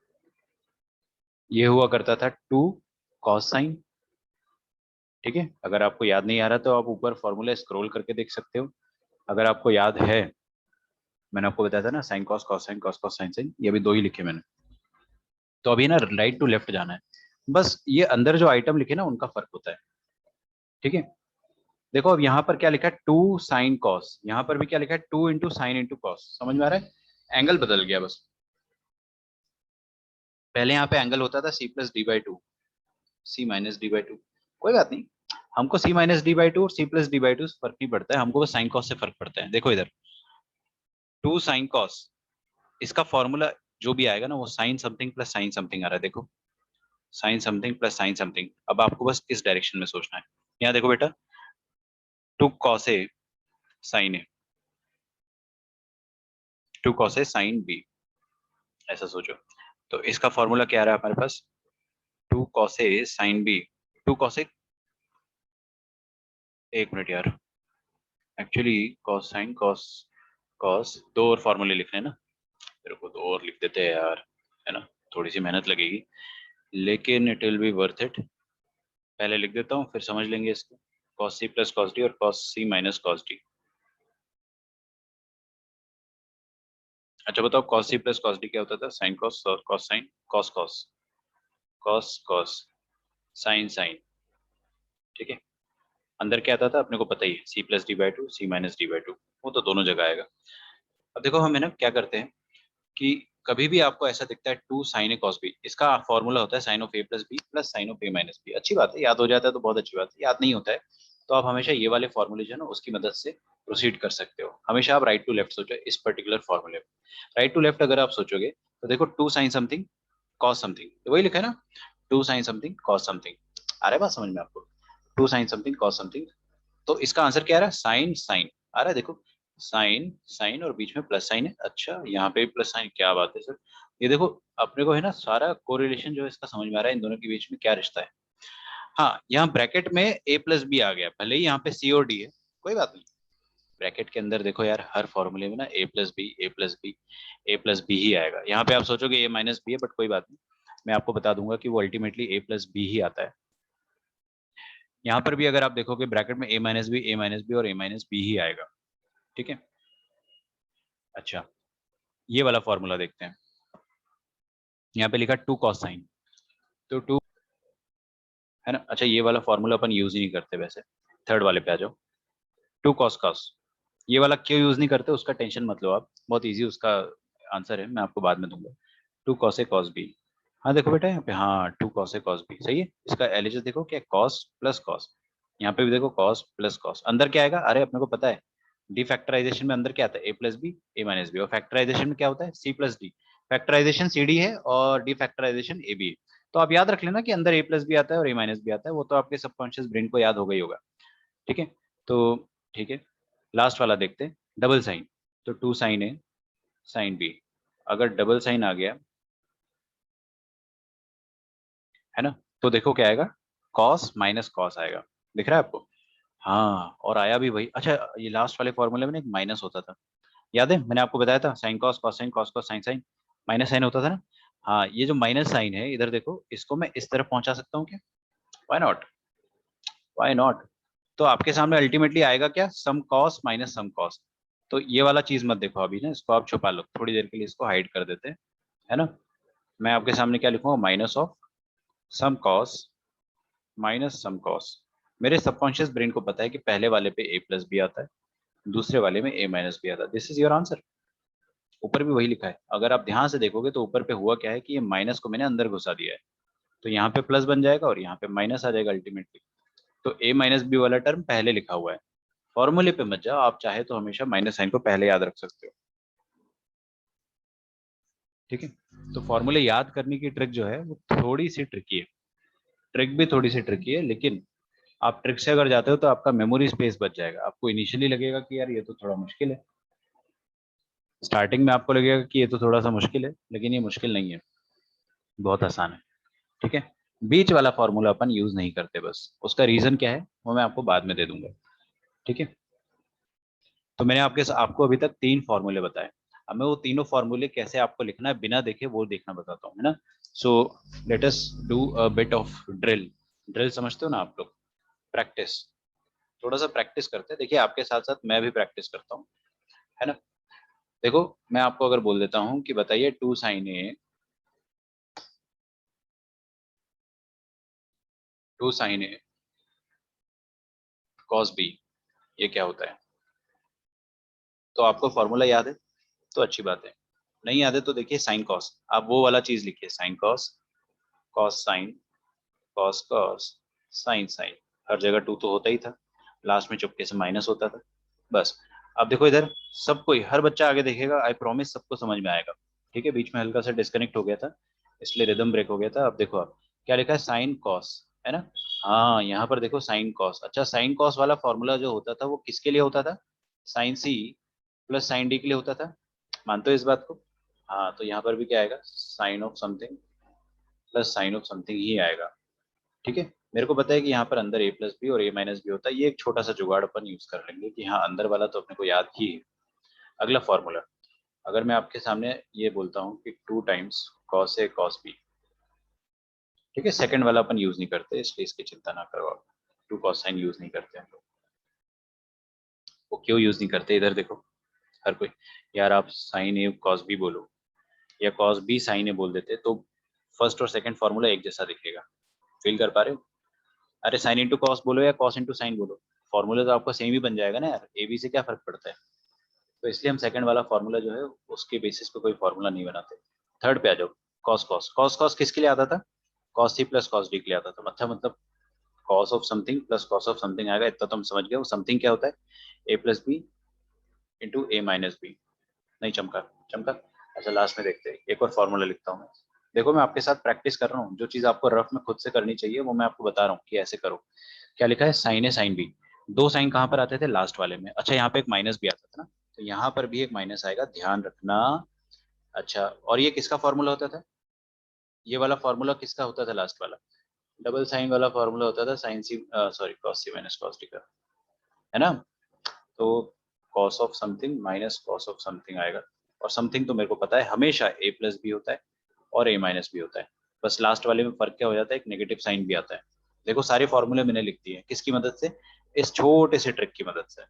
ये हुआ करता था 2 कॉस साइन. ठीक है, अगर आपको याद नहीं आ रहा तो आप ऊपर फॉर्मूला स्क्रॉल करके देख सकते हो. अगर आपको याद है, मैंने आपको बताया था ना, साइन कॉस साइन साइन, ये भी 2 ही लिखे मैंने. तो अभी ना राइट टू लेफ्ट जाना है. बस ये अंदर जो आइटम लिखे ना, उनका फर्क होता है. ठीक है, देखो अब यहाँ पर क्या लिखा है, 2 साइन कॉस. यहाँ पर भी क्या लिखा है, 2 इंटू साइन इंटू कॉस. समझ में आ रहा है, एंगल बदल गया बस. पहले यहाँ पे एंगल होता था C+D/2, C माइनस D/2. कोई बात नहीं, हमको C माइनस D/2 और C+D/2 से फर्क नहीं पड़ता है, हमको बस साइन कॉस से फर्क पड़ता है. देखो इधर 2 साइन कॉस, इसका फॉर्मूला जो भी आएगा ना, वो sine something plus sine something आ रहा है. देखो, sine something plus sine something. अब आपको बस इस डायरेक्शन में सोचना है. यहाँ देखो बेटा, 2 cos A sign A, 2 cos A sine B, ऐसा सोचो. तो इसका फॉर्मूला क्या आ रहा है हमारे पास, 2 cos A sine B. 2 cos A, एक मिनट यार, actually cos sine cos cos, 2 और फॉर्मूले लिखने हैं ना, तेरे को 2 और लिख देते हैं यार, है ना. थोड़ी सी मेहनत लगेगी, लेकिन it will be worth it. पहले लिख देता हूँ, फिर समझ लेंगे इसको. Cos C plus cos D और cos C minus cos D. अच्छा बताओ, cos C plus cos D क्या होता था, साइन कॉस और cos sine, cos cos, cos cos, sine sine. ठीक है, अंदर क्या आता था अपने को पता ही है, C+D/2 C माइनस D/2, वो तो दोनों जगह आएगा. अब देखो हम है ना क्या करते हैं कि कभी भी आपको ऐसा दिखता है 2 साइन ए कॉस बी, इसका फॉर्मूला होता है sine of A plus B plus sine of A minus B. अच्छी बात है, याद हो जाता है तो बहुत अच्छी बात है. याद नहीं होता है तो आप हमेशा ये वाले फॉर्मूले जो है ना, उसकी मदद से प्रोसीड कर सकते हो. हमेशा आप राइट टू लेफ्ट सोचो इस पर्टिकुलर फॉर्मूले में. राइट टू लेफ्ट अगर आप सोचोगे तो देखो 2 साइन समथिंग कॉस समथिंग, तो वही लिखा है ना, 2 साइन समथिंग कॉस समथिंग. आ रहा है बात समझ में आपको, 2 साइन समथिंग कॉस समथिंग. तो इसका आंसर क्या आ रहा है? साइन साइन आ रहा है, देखो साइन साइन और बीच में प्लस साइन है। अच्छा यहाँ पे भी प्लस साइन, क्या बात है सर। ये देखो अपने को है ना सारा कोरिलेशन जो है इसका समझ में आ रहा है, इन दोनों के बीच में क्या रिश्ता है। हाँ यहाँ ब्रैकेट में a प्लस बी आ गया, भले ही यहाँ पे c और d है, कोई बात नहीं। ब्रैकेट के अंदर देखो यार हर फॉर्मूले में ना a plus B A plus B A plus B ही आएगा। यहाँ पे आप सोचोगे a माइनस बी है, बट कोई बात नहीं, मैं आपको बता दूंगा कि वो अल्टीमेटली a प्लस बी ही आता है। यहाँ पर भी अगर आप देखोगे ब्रैकेट में a माइनस बी और a माइनस बी ही आएगा, ठीक है। अच्छा ये वाला फॉर्मूला देखते हैं, यहाँ पे लिखा 2 cos साइन, तो 2 है ना। अच्छा ये वाला फॉर्मूला अपन यूज ही नहीं करते वैसे, थर्ड वाले पे आ जाओ। 2 cos cos, ये वाला क्यों यूज नहीं करते उसका टेंशन मत लो आप, बहुत इजी उसका आंसर है, मैं आपको बाद में दूंगा। 2 cos a cos b, हाँ देखो बेटा यहाँ पे, हाँ 2 cos a cos b सही है। इसका एलिजेस देखो क्या, cos प्लस cos, यहाँ पे भी देखो cos प्लस cos, अंदर क्या आएगा, अरे अपने को पता है डिफैक्टराइजेशन में अंदर क्या आता है a plus B A minus B, और फैक्टराइजेशन में क्या होता है c plus D. Factorization C D है और डिफैक्टराइजेशन ए बी है। तो आप याद रख लेना कि अंदर a प्लस बी आता है और a माइनस बी आता है, वो तो आपके सबकॉन्शियस ब्रेन को याद हो गई होगा, ठीक है। तो ठीक है लास्ट वाला देखते हैं, डबल साइन। तो 2 साइन ए साइन बी, अगर डबल साइन आ गया है ना, तो देखो क्या आएगा, कॉस माइनस कॉस आएगा, दिख रहा है आपको। हाँ और आया भी वही। अच्छा ये लास्ट वाले फॉर्मूले में ना एक माइनस होता था, याद है मैंने आपको बताया था, sine cos cos cos sine sine, minus sine होता था ना। हाँ ये जो माइनस साइन है इधर देखो, इसको मैं इस तरफ पहुंचा सकता हूँ क्या, व्हाई नॉट, व्हाई नॉट। तो आपके सामने अल्टीमेटली आएगा क्या, सम कॉस माइनस सम कॉस। तो ये वाला चीज मत देखो अभी ना, इसको आप छुपा लो थोड़ी देर के लिए, इसको हाइड कर देते हैं, है ना। मैं आपके सामने क्या लिखूंगा, minus of some cos minus some cos. मेरे सबकॉन्शियस ब्रेन को पता है कि पहले वाले पे a प्लस बी आता है, दूसरे वाले में a माइनस बी आता है, दिस इज योर आंसर। ऊपर भी वही लिखा है, अगर आप ध्यान से देखोगे तो ऊपर पे हुआ क्या है कि ये माइनस को मैंने अंदर घुसा दिया है, तो यहाँ पे प्लस बन जाएगा और यहाँ पे माइनस आ जाएगा अल्टीमेटली। तो a माइनस बी वाला टर्म पहले लिखा हुआ है, फॉर्मूले पे मत जाओ, आप चाहे तो हमेशा माइनस साइन को पहले याद रख सकते हो, ठीक है। तो फॉर्मूले याद करने की ट्रिक जो है वो थोड़ी सी ट्रिकी है, ट्रिक भी थोड़ी सी ट्रिकी है, लेकिन आप ट्रिक से अगर जाते हो तो आपका मेमोरी स्पेस बच जाएगा। आपको इनिशियली लगेगा कि यार ये तो थोड़ा मुश्किल है, स्टार्टिंग में आपको लगेगा कि ये तो थोड़ा सा मुश्किल है, लेकिन ये मुश्किल नहीं है, बहुत आसान है, ठीक है। बीच वाला फॉर्मूला अपन यूज नहीं करते, बस उसका रीजन क्या है वो मैं आपको बाद में दे दूंगा, ठीक है। तो मैंने आपको अभी तक 3 फॉर्मूले बताए, अब मैं वो तीनों फॉर्मूले कैसे आपको लिखना है बिना देखे वो देखना बताता हूँ, है ना। सो let us do a bit of drill. Drill समझते हो ना आप लोग, प्रैक्टिस, थोड़ा सा प्रैक्टिस करते हैं। देखिए आपके साथ साथ मैं भी प्रैक्टिस करता हूँ, है ना। देखो मैं आपको अगर बोल देता हूँ कि बताइए 2 sine A 2 sine A cos B, ये क्या होता है। तो आपको फॉर्मूला याद है तो अच्छी बात है, नहीं याद है तो देखिए साइन कॉस, आप वो वाला चीज लिखिए, sine cos cos sine cos cos sine sine, हर जगह 2 तो होता ही था, लास्ट में चुपके से माइनस होता था, बस। अब देखो इधर सबको ही, हर बच्चा आगे देखेगा, आई प्रॉमिस सबको समझ में आएगा, ठीक है। बीच में हल्का सा डिस्कनेक्ट हो गया था इसलिए रिदम ब्रेक हो गया था। अब देखो आप क्या लिखा है, साइन कॉस, है ना। हाँ यहाँ पर देखो साइन कॉस, अच्छा साइन कॉस वाला फॉर्मूला जो होता था वो किसके लिए होता था, sine C plus sine D के लिए होता था, मानते हो इस बात को। हाँ तो यहाँ पर भी क्या आएगा, sine of something plus sine of something ही आएगा, ठीक है। मेरे को पता है कि यहाँ पर अंदर a प्लस बी और a माइनस बी होता है, ये एक छोटा सा जुगाड़ अपन यूज कर लेंगे कि हाँ अंदर वाला तो अपने को याद ही है। अगला फॉर्मूला, अगर मैं आपके सामने ये बोलता हूँ कि 2 times cos A cos B, ठीक है, सेकंड वाला अपन यूज नहीं करते इसलिए इसकी चिंता ना करो आप, 2 कॉस साइन यूज नहीं करते हम लोग। वो क्यों यूज नहीं करते, इधर देखो हर कोई, यार आप साइन ए कॉस बी बोलो या कॉस बी साइन ए बोल देते तो फर्स्ट और सेकंड फॉर्मूला एक जैसा दिखेगा, फील कर पा रहे हो। अरे साइन इंटू कॉस बोलो या कॉस इंटू साइन बोलो, फॉर्मूला तो आपका सेम ही बन जाएगा ना यार, ए बी से क्या फर्क पड़ता है। तो इसलिए हम सेकंड वाला फॉर्मूला जो है उसके बेसिस पे कोई फॉर्मूला नहीं बनाते। थर्ड पे आ जाओ, कॉस कॉस कॉस कॉस किसके लिए आता था, cos C plus cos D के लिए आता था, मतलब cos of something plus cos of something आएगा, इतना तो हम समझ गए। वो समथिंग क्या होता है, A plus B into A minus B, नहीं चमका, चमका। अच्छा लास्ट में देखते हैं, एक और फॉर्मूला लिखता हूँ मैं। देखो मैं आपके साथ प्रैक्टिस कर रहा हूँ, जो चीज आपको रफ में खुद से करनी चाहिए वो मैं आपको बता रहा हूँ कि ऐसे करो। क्या लिखा है, साइन ए साइन बी, दो साइन कहाँ पर आते थे? लास्ट वाले में। अच्छा, यहाँ पे एक माइनस भी आता था ना, तो यहाँ पर भी एक माइनस आएगा, ध्यान रखना। अच्छा, और ये किसका फॉर्मूला होता था? ये वाला फॉर्मूला किसका होता था? लास्ट वाला डबल साइन वाला फॉर्मूला होता था, साइन सी sorry cos C minus cos T का, है ना? तो cos of something minus cos of something आएगा, और समथिंग तो मेरे को पता है हमेशा ए प्लस भी होता है और ए माइनस भी होता है। बस लास्ट वाले में फर्क क्या हो जाता है, एक नेगेटिव साइन भी आता है। देखो सारे फॉर्मूले मैंने लिख दिए हैं, किसकी मदद से? इस छोटे से ट्रिक की मदद से।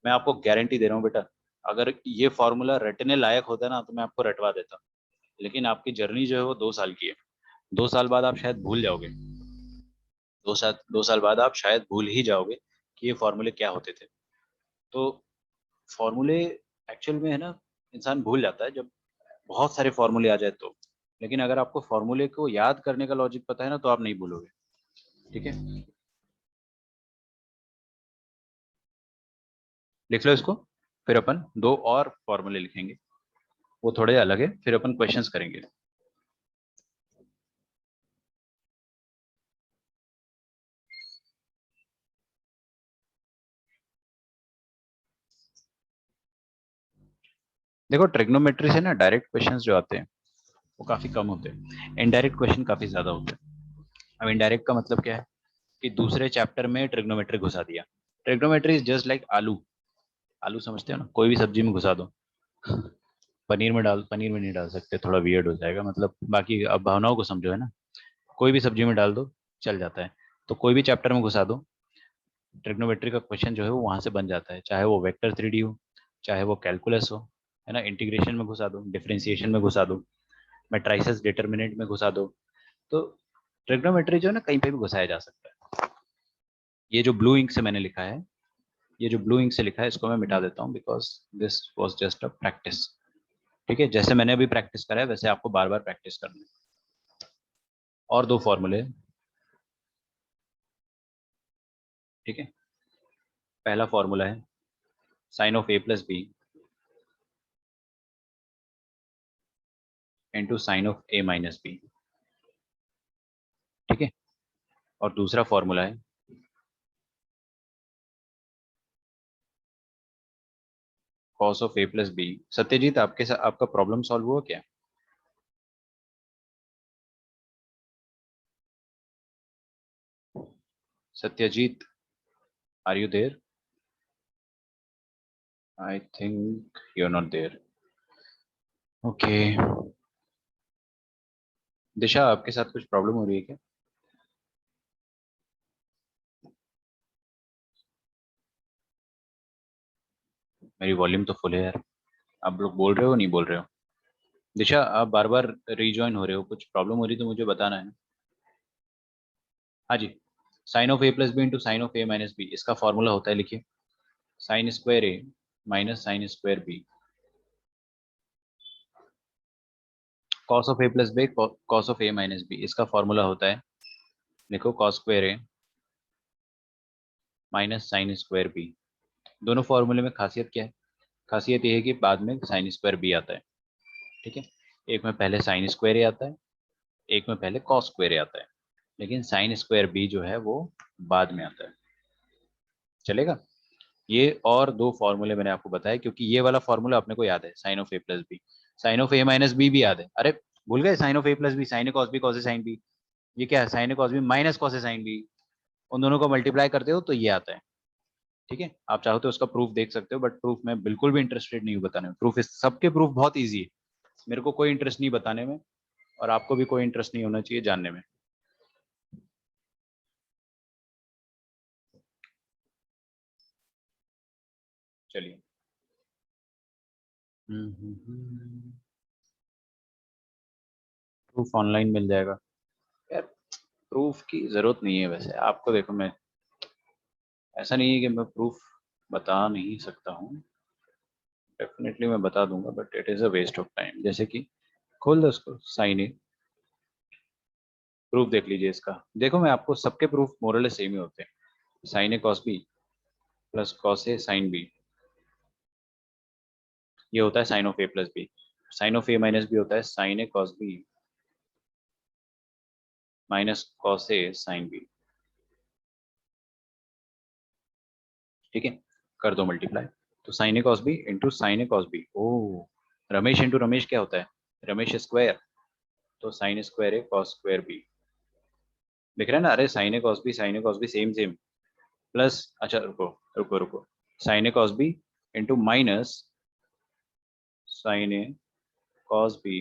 मैं आपको गारंटी दे रहा हूँ बेटा, अगर ये फॉर्मूला रटने लायक होता ना तो मैं आपको रटवा देता, लेकिन आपकी जर्नी जो है वो 2 साल की है। 2 साल बाद आप शायद भूल जाओगे, 2 साल बाद आप शायद भूल ही जाओगे कि ये फॉर्मूले क्या होते थे। तो फॉर्मूले एक्चुअल में है ना, इंसान भूल जाता है जब बहुत सारे फॉर्मूले आ जाए तो। लेकिन अगर आपको फॉर्मूले को याद करने का लॉजिक पता है ना, तो आप नहीं भूलोगे। ठीक है, लिख लो इसको। फिर अपन दो और फॉर्मूले लिखेंगे, वो थोड़े अलग है, फिर अपन क्वेश्चंस करेंगे। देखो ट्रिग्नोमेट्री से ना डायरेक्ट क्वेश्चंस जो आते हैं वो काफी कम होते हैं, इनडायरेक्ट क्वेश्चन काफी ज्यादा होते हैं। अब इनडायरेक्ट का मतलब क्या है कि दूसरे चैप्टर में ट्रिग्नोमेट्री घुसा दिया। ट्रिग्नोमेट्री इज जस्ट लाइक आलू। आलू समझते हो ना, कोई भी सब्जी में घुसा दो। पनीर में नहीं डाल सकते, थोड़ा वियर्ड हो जाएगा, मतलब बाकी अब भावनाओं को समझो, है ना? कोई भी सब्जी में डाल दो, चल जाता है। तो कोई भी चैप्टर में घुसा दो, ट्रिग्नोमेट्री का क्वेश्चन जो है वो वहां से बन जाता है, चाहे वो वेक्टर 3D हो, चाहे वो कैलकुलस हो, है ना? इंटीग्रेशन में घुसा दो, डिफरेंशिएशन में घुसा दो, मैट्राइसेस डिटर्मिनेंट में घुसा दो। तो ट्रिग्नोमेट्री जो है ना कहीं पे भी घुसाया जा सकता है। ये जो ब्लू इंक से मैंने लिखा है, ये जो ब्लू इंक से लिखा है इसको मैं मिटा देता हूँ, because this was just a practice. ठीक है, जैसे मैंने अभी प्रैक्टिस करा है वैसे आपको बार बार प्रैक्टिस करना है। और दो फॉर्मूले, ठीक है। पहला फॉर्मूला है sine of A plus B into sine of A minus B. ठीक है, और दूसरा फॉर्मूला है cos of A plus B. Satyajit, आपके साथ आपका प्रॉब्लम सॉल्व हुआ क्या? Satyajit, are you there? I think you are not there. Okay, Disha आपके साथ कुछ प्रॉब्लम हो रही है क्या? मेरी वॉल्यूम तो फुल है यार, आप लोग बोल रहे हो नहीं बोल रहे हो? दिशा, आप बार बार रीजॉइन हो रहे हो, कुछ प्रॉब्लम हो रही तो मुझे बताना है ना। हाँ जी, sine of A plus B into sine of A minus B, इसका फॉर्मूला होता है, लिखिए, sine square A minus sine square B. Cos of A plus B cos of A minus B, इसका फॉर्मूला होता है, लिखो, cos square A minus sine square B. दोनों फॉर्मूले में खासियत क्या है? खासियत ये है कि बाद में साइन स्क्वायर बी आता है। ठीक है, एक में पहले साइन स्क्वायर ए आता है, एक में पहले कॉस स्क्वायर ए आता है, लेकिन साइन स्क्वायर बी जो है वो बाद में आता है। चलेगा? ये और दो फॉर्मूले मैंने आपको बताया, क्योंकि ये वाला फॉर्मूला अपने को याद है, sine of A plus B. Sine of A minus B भी याद है, अरे भूल गए? Sine of A plus B sine A cos B cos A sine B. ये क्या है? Sine A cos B minus cos A sine B. उन दोनों को मल्टीप्लाई करते हो तो ये आता है। ठीक है, आप चाहो तो उसका प्रूफ देख सकते हो, बट प्रूफ में बिल्कुल भी इंटरेस्टेड नहीं हूँ बताने में। प्रूफ सबके प्रूफ बहुत ईजी है, मेरे को कोई इंटरेस्ट नहीं बताने में, और आपको भी कोई इंटरेस्ट नहीं होना चाहिए जानने में। चलिए, प्रूफ ऑनलाइन मिल जाएगा यार। प्रूफ की जरूरत नहीं है वैसे आपको, देखो मैं, ऐसा नहीं है कि मैं प्रूफ बता नहीं सकता हूँ, डेफिनेटली मैं बता दूंगा, but it is a waste of time. जैसे कि खोल दो उसको, साइन ए, प्रूफ देख लीजिए इसका। देखो मैं आपको सबके प्रूफ मोरल सेम ही होते हैं, sine A cos B plus cos A sine B, ये होता है sine of A plus B. Sine of A minus B होता है sine A cos B minus cos A sine B. ठीक है, कर दो मल्टीप्लाई, तो sine A cos B into sine A cos B. ओ रमेश इंटू रमेश क्या होता है, रमेश स्क्वायर, तो sine square A cos square B. दिख रहा है ना, अरे sine A cos B same same, plus अच्छा रुको रुको रुको, sine A cos B into minus sine A cos B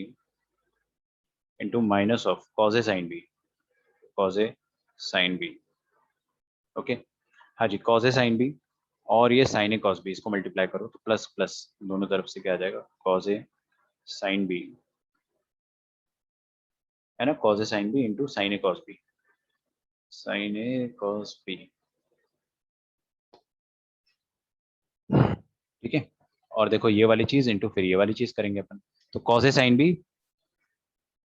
into minus of cos A sine B, cos A sine B. Okay, हाँ जी, कॉस ए साइन बी और ये sine A cos B, इसको multiply करो तो plus plus दोनों तरफ से क्या आ जाएगा, कॉस ए साइन बी, है ना, cos A sine B into sine A cos B, sine A cos B. ठीक है, और देखो ये वाली चीज इंटू फिर ये वाली चीज करेंगे अपन, तो कॉस ए साइन बी,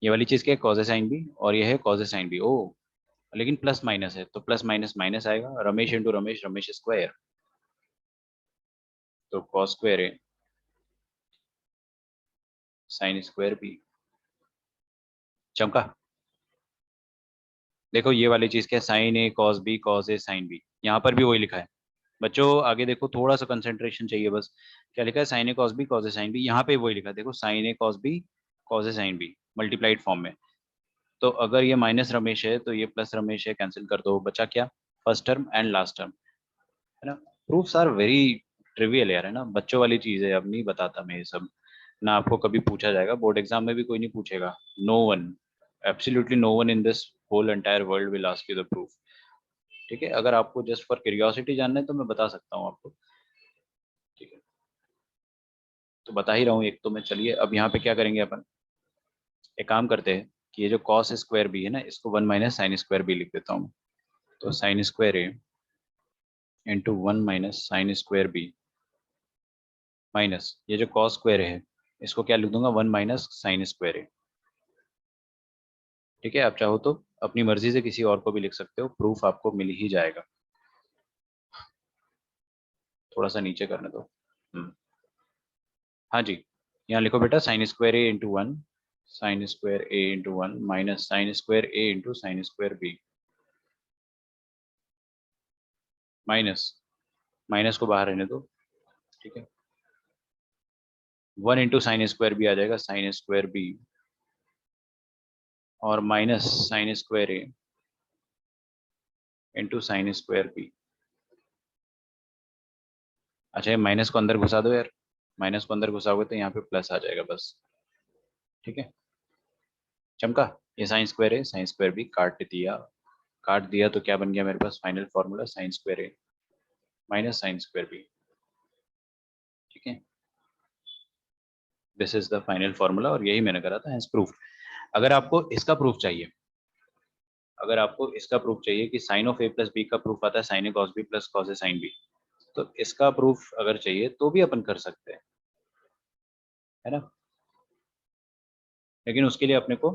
ये वाली चीज क्या है, कॉस ए साइन बी, और ये है कॉस ए साइन बी। ओ लेकिन प्लस माइनस है, तो प्लस माइनस माइनस आएगा, रमेश इंटू रमेश, रमेश स्क्वायर, तो कॉस स्क्वायर है साइन स्क्वायर बी। चमका, देखो ये वाली चीज क्या है, sine A cos B, cos A sine B, यहाँ पर भी वही लिखा है बच्चों, आगे देखो थोड़ा सा कंसंट्रेशन चाहिए बस। क्या लिखा है, sine A cos B, cos A sine B, यहाँ पे वही लिखा है, देखो sign A cos B, cos A sine B multiplied form में। तो अगर ये माइनस रमेश है तो ये प्लस रमेश है, कैंसिल कर दो, बचा क्या, first term and last term, है ना। प्रूफ्स आर वेरी ट्रिवियल यार, है ना, बच्चों वाली चीज है, अब नहीं बताता मैं ये सब, ना आपको कभी पूछा जाएगा, बोर्ड एग्जाम में भी कोई नहीं पूछेगा, no one, absolutely no one in this whole entire world will ask you the proof. ठीक है, अगर आपको जस्ट फॉर क्यूरियोसिटी जानना है तो मैं बता सकता हूँ आपको। ठीक है, तो बता ही रहा हूँ एक तो मैं, चलिए अब यहाँ पे क्या करेंगे अपन, एक काम करते हैं कि ये जो कॉस स्क्वायर बी है ना, इसको one minus sine square B लिख देता हूँ, तो sine square A into one minus sine square B minus ये जो कॉस स्क्वायर है इसको क्या लिख दूंगा, one minus sine square A. ठीक है, आप चाहो तो अपनी मर्जी से किसी और को भी लिख सकते हो, प्रूफ आपको मिल ही जाएगा। थोड़ा सा नीचे करने दो। हाँ जी, यहाँ लिखो बेटा sine square A into one, sine square A into one minus sine square A into sine square B, minus minus को बाहर रहने दो। ठीक है, one into sine square B आ जाएगा, साइन स्क्वायर बी, और minus sine square A into sine square B. अच्छा ये माइनस को अंदर घुसा दो यार, माइनस को अंदर घुसाओगे तो यहाँ पे प्लस आ जाएगा बस। ठीक है, चमका, ये साइन स्क्वायर है, साइन स्क्वायर बी काट दिया, काट दिया तो क्या बन गया मेरे पास final formula, sign square A minus sine square B. ठीक है, this is the final formula, और यही मैंने करा था, हेंस प्रूफ। अगर आपको इसका प्रूफ चाहिए, अगर आपको इसका प्रूफ चाहिए कि sine of A plus B का प्रूफ आता है sine A cos B plus cos A sine B, तो इसका प्रूफ अगर चाहिए तो भी अपन कर सकते हैं, है ना, लेकिन उसके लिए अपने को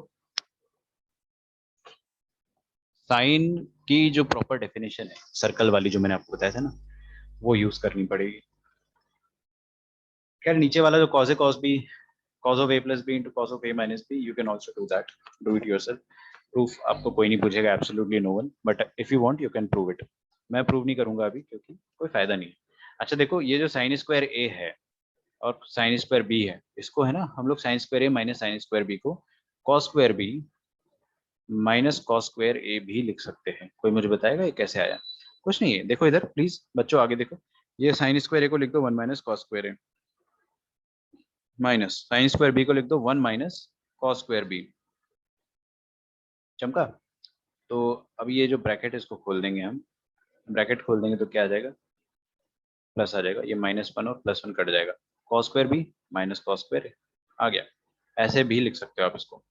साइन की जो प्रॉपर डेफिनेशन है सर्कल वाली जो मैंने आपको बताया था ना, वो यूज करनी पड़ेगी। खैर नीचे वाला जो cos A cos B, cos of a plus b into cos of a minus b, you can also do that, do it yourself, proof आपको कोई नहीं पूछेगा, absolutely no one, but if you want you can prove it। मैं prove नहीं करूंगा अभी क्योंकि कोई फायदा नहीं। अच्छा देखो ये जो साइन स्क्वायर a है और साइन स्क्वायर b है, इसको है ना हम लोग sine square a minus sine square b को cos square b minus cos square a भी लिख सकते हैं। कोई मुझे बताएगा ये कैसे आया? कुछ नहीं है, देखो इधर प्लीज बच्चों आगे देखो, ये साइन स्क्वायर a को लिख दो one minus cos square a minus sine square B को लिख दो one minus cos square B. चमका, तो अब ये जो ब्रैकेट है इसको खोल देंगे हम, ब्रैकेट खोल देंगे तो क्या आ जाएगा, प्लस आ जाएगा, ये माइनस वन और प्लस वन कट जाएगा, cos square B minus cos square आ गया। ऐसे भी लिख सकते हो आप इसको,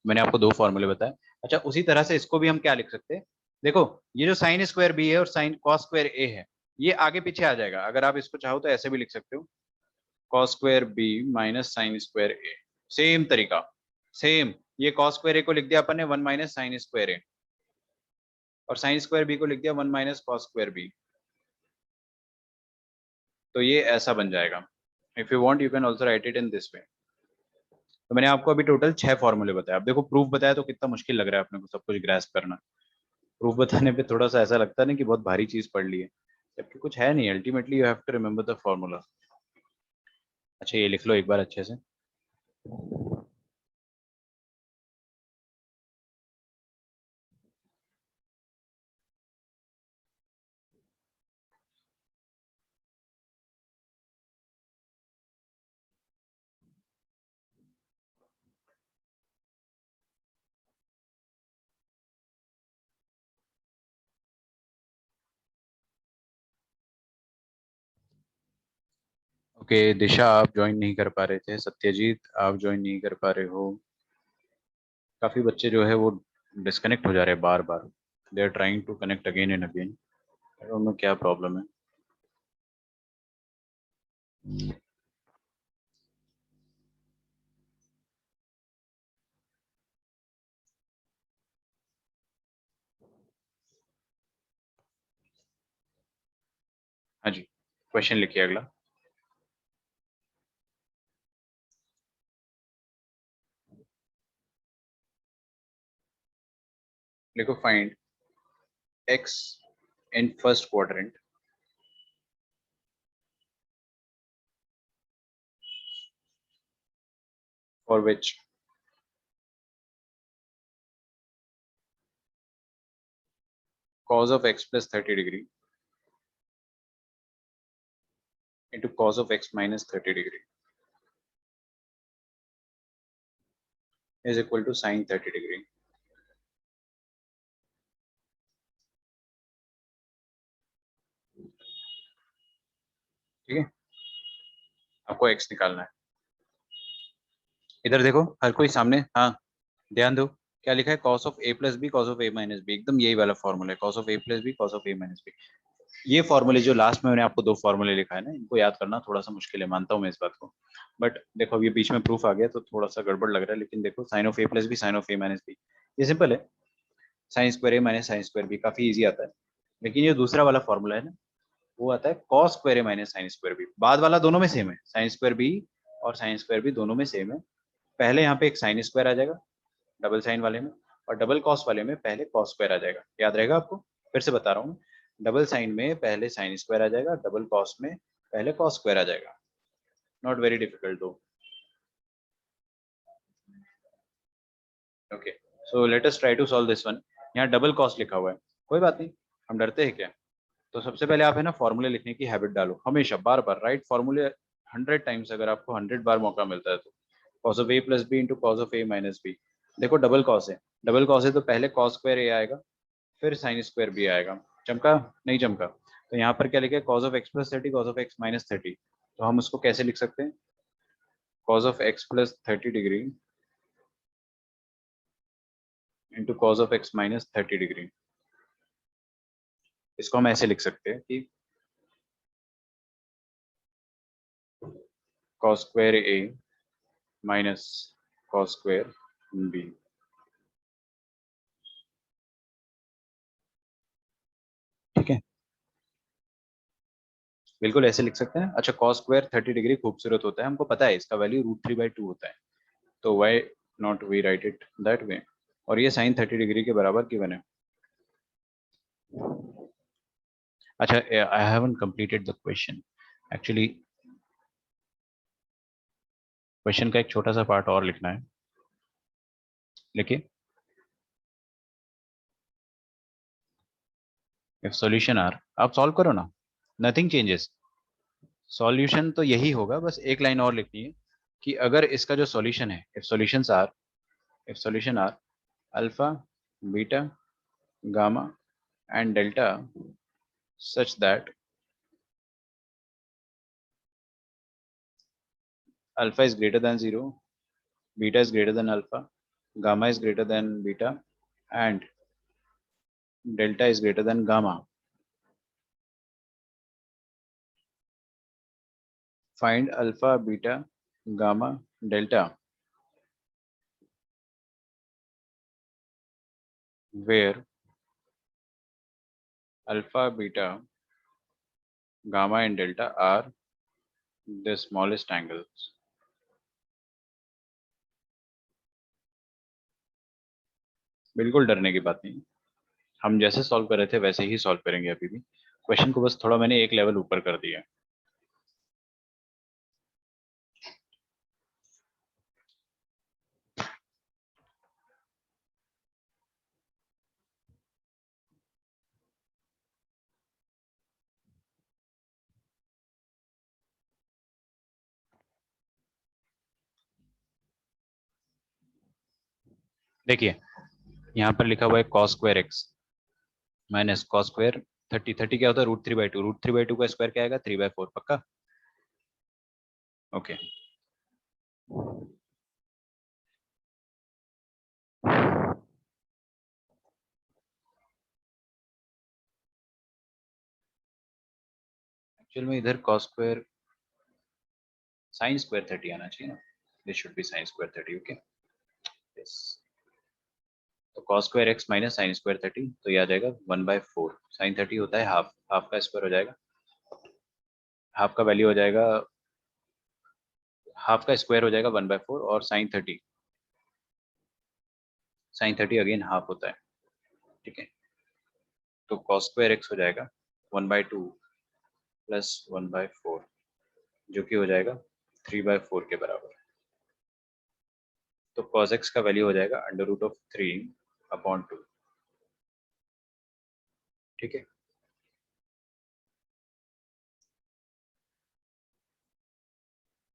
मैंने आपको दो फॉर्मूले बताए। अच्छा उसी तरह से इसको भी हम क्या लिख सकते हैं, देखो ये जो साइन स्क्वायर बी है और साइन कॉस स्क्वायर ए है, ये आगे पीछे आ जाएगा, अगर आप इसको चाहो तो ऐसे भी लिख सकते हो, cos square B minus sine square A, same तरीका, सेम, ये कॉस स्क्वायर ए को लिख दिया अपन ने one minus sine square A, और साइन स्क्वायर बी को लिख दिया one minus cos square B, तो ये ऐसा बन जाएगा। If you want you can also write it in this way. तो मैंने आपको अभी टोटल 6 फॉर्मूले बताया, अब देखो प्रूफ बताया तो कितना मुश्किल लग रहा है अपने को सब कुछ ग्रैस्प करना, प्रूफ बताने पे थोड़ा सा ऐसा लगता है ना कि बहुत भारी चीज पढ़ ली है, जबकि कुछ है नहीं। Ultimately you have to remember the formula. अच्छा ये लिख लो एक बार अच्छे से। ओके दिशा आप ज्वाइन नहीं कर पा रहे थे, सत्यजीत आप ज्वाइन नहीं कर पा रहे हो, काफी बच्चे जो है वो डिस्कनेक्ट हो जा रहे हैं बार बार। They are trying to connect again and again, I don't know क्या प्रॉब्लम है। हाँ जी, क्वेश्चन लिखिए अगला। लिखो find x in first quadrant for which cos of x plus 30 degree into cos of x minus 30 degree is equal to sin 30 degree। ठीक है, आपको x निकालना है। इधर देखो हर कोई सामने, हाँ ध्यान दो। क्या लिखा है, cos of a plus B cos of a minus B, एकदम यही वाला फॉर्मूला है, cos of a plus B cos of a minus B. ये फॉर्मूले जो लास्ट में मैंने आपको दो फॉर्मूले लिखा है ना, इनको याद करना थोड़ा सा मुश्किल है, मानता हूँ मैं इस बात को। बट देखो अब ये बीच में प्रूफ आ गया तो थोड़ा सा गड़बड़ लग रहा है, लेकिन देखो sine of A plus B sine of A minus B, ये सिंपल है। Sine square A minus sine square B काफी इजी आता है। लेकिन ये दूसरा वाला फॉर्मूला है ना, वो आता है cos square A minus sine square B. बाद वाला दोनों में सेम है, साइन स्क्वायर बी और साइन स्क्वायर बी दोनों में सेम है। पहले यहाँ पे एक साइन स्क्वायर आ जाएगा डबल साइन वाले में, और डबल कॉस वाले में पहले कॉस स्क्वायर आ जाएगा। याद रहेगा आपको, फिर से बता रहा हूँ। डबल साइन में पहले साइन स्क्वायर आ जाएगा, डबल कॉस में पहले कॉस स्क्वायर आ जाएगा। Not very difficult though. Okay, so let us try to solve this one. यहाँ डबल कॉस लिखा हुआ है, कोई बात नहीं, हम डरते हैं क्या। तो सबसे पहले आप है ना फॉर्मूले लिखने की हैबिट डालो हमेशा, बार बार राइट फॉर्मूले 100 टाइम्स। अगर आपको 100 बार मौका मिलता है तो cos of A plus B into cos of A minus B. देखो डबल कॉस है, डबल कॉस है तो पहले कॉस स्क्वायर ए आएगा, फिर साइन स्क्वायर बी आएगा। चमका नहीं चमका। तो यहाँ पर क्या लिखा है, cos of x plus 30 cos of x minus 30। तो हम उसको कैसे लिख सकते हैं, cos of x plus 30 degree into cos of x minus 30 degree. इसको हम ऐसे लिख सकते हैं कि cos square A minus cos square B. ठीक है, बिल्कुल ऐसे लिख सकते हैं। अच्छा कॉस स्क्वायर 30 डिग्री खूबसूरत होता है, हमको पता है इसका वैल्यू √3/2 होता है, तो why not we write it that way. और ये साइन 30 डिग्री के बराबर क्यों बने। अच्छा I haven't completed the question actually, question का एक छोटा सा पार्ट और लिखना है। लिखिए, इफ सॉल्यूशन आर, आप सॉल्व करो ना, नथिंग चेंजेस। सॉल्यूशन तो यही होगा, बस एक लाइन और लिखनी है कि अगर इसका जो सॉल्यूशन है, if solution are alpha beta gamma and delta such that alpha is greater than 0, beta is greater than alpha, gamma is greater than beta, and delta is greater than gamma. Find alpha, beta, gamma, delta, where alpha, beta, gamma, and delta are the smallest angles. बिल्कुल डरने की बात नहीं, हम जैसे solve कर रहे थे वैसे ही सॉल्व करेंगे अभी भी। क्वेश्चन को बस थोड़ा मैंने एक लेवल ऊपर कर दिया। देखिए यहाँ पर लिखा हुआ है cos square x minus cos square 30 क्या होता है √3/2। √3/2 का स्क्वायर क्या आएगा 3/4 पक्का। ओके एक्चुअल में इधर cos स्क्वायर sin स्क्वायर 30 आना चाहिए ना। This should be sin square 30। Okay yes. तो cos square x minus sine square 30 तो ये आ जाएगा 1/4। sin 30 होता है हाफ, हाफ का स्क्वायर हो जाएगा, हाफ का वैल्यू हो जाएगा, हाफ का स्क्वायर हो जाएगा 1/4 और sin 30 अगेन हाफ होता है। ठीक है तो cos स्क्वायर एक्स हो जाएगा 1/2 प्लस 1/4 जो कि हो जाएगा 3/4 के बराबर। तो cos x का वैल्यू हो जाएगा √3/2। ठीक है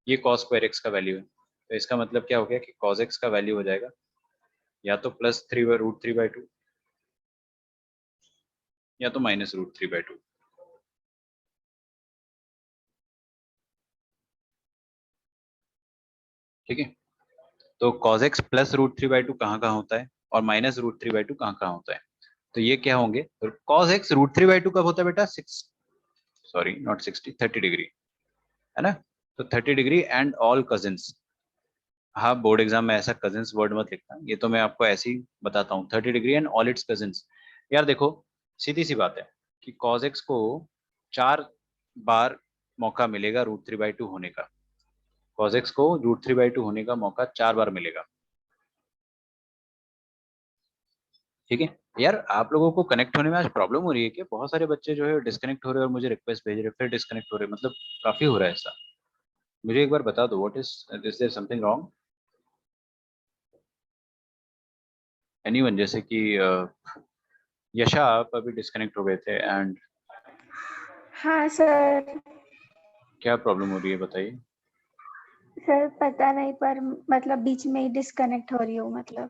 ये cos स्क्वायर एक्स का वैल्यू है। तो इसका मतलब क्या हो गया कि cos x का वैल्यू हो जाएगा या तो +3/√3/2 या तो -√3/2। ठीक है तो cos x +√3/2 कहाँ कहाँ होता है और -√3/2 कहाँ कहाँ होता है। तो ये क्या होंगे cos x √3/2 कब होता है बेटा 30 डिग्री है ना। तो 30 डिग्री एंड ऑल कजिन्स। हाँ बोर्ड एग्जाम में ऐसा कजिन्स वर्ड मत लिखना, ये तो मैं आपको ऐसे ही बताता हूँ 30 degree and all it's cousins. यार देखो सीधी सी बात है कि cos x को 4 बार मौका मिलेगा √3/2 होने का। cos x को √3/2 होने का मौका 4 बार मिलेगा। ठीक है यार आप लोगों को कनेक्ट होने में आज प्रॉब्लम हो रही है कि बहुत सारे बच्चे जो है डिस्कनेक्ट हो रहे हैं और मुझे रिक्वेस्ट भेज रहे हैं फिर डिस्कनेक्ट हो रहे हैं, मतलब काफी हो रहा है ऐसा। मुझे एक बार बता दो what is there something wrong anyone. जैसे कि यशा आप अभी डिस्कनेक्ट हो गए थे एंड हाँ सर। क्या प्रॉब्लम हो रही है बताइए। सर पता नहीं पर मतलब बीच में ही डिस्कनेक्ट हो रही हूँ। मतलब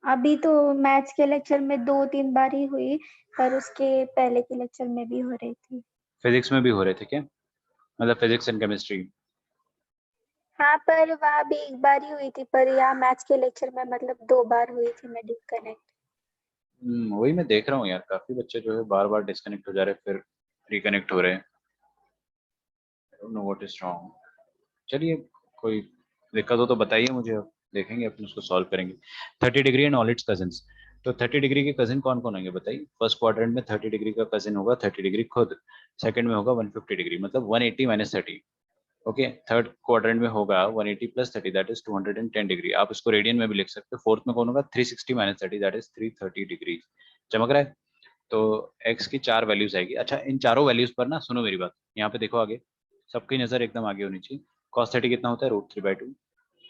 अभी तो मैथ्स के लेक्चर में 2-3 बार ही हुई, पर उसके पहले के लेक्चर में भी हो रही थी। फिजिक्स में भी हो रहे थे क्या, मतलब फिजिक्स एंड केमिस्ट्री। हाँ पर वहाँ भी एक बार ही हुई थी, पर यहाँ मैथ्स के लेक्चर में मतलब 2 बार हुई थी मैं डिस्कनेक्ट। वही मैं देख रहा हूँ यार काफी बच्चे जो है बार बार डिस्कनेक्ट हो जा रहे हैं फिर रिकनेक्ट हो रहे हैं। आई don't know what is wrong. चलिए कोई दिक्कत हो तो बताइए मुझे, अब देखेंगे अपन उसको सॉल्व करेंगे। 30 degree and all it's cousins. तो 30 डिग्री के कजिन कौन कौन होंगे बताइए। फर्स्ट क्वाड्रेंट में 30 डिग्री का कजिन होगा 30 डिग्री खुद, सेकंड में होगा 150 डिग्री मतलब 180 माइनस 30। ओके थर्ड क्वाड्रेंट में होगा 180 प्लस 30 दैट इज 210 डिग्री। आप इसको रेडियन में भी लिख सकते हो। फोर्थ में कौन होगा 360 माइनस 30 दैट इज 330 डिग्री। चमक रहा है। तो x की 4 वैल्यूज आएगी। अच्छा इन चारों वैल्यूज पर ना सुनो मेरी बात, यहाँ पे देखो आगे, सबकी नजर एकदम आगे होनी चाहिए। cos 30 कितना होता है √3/2,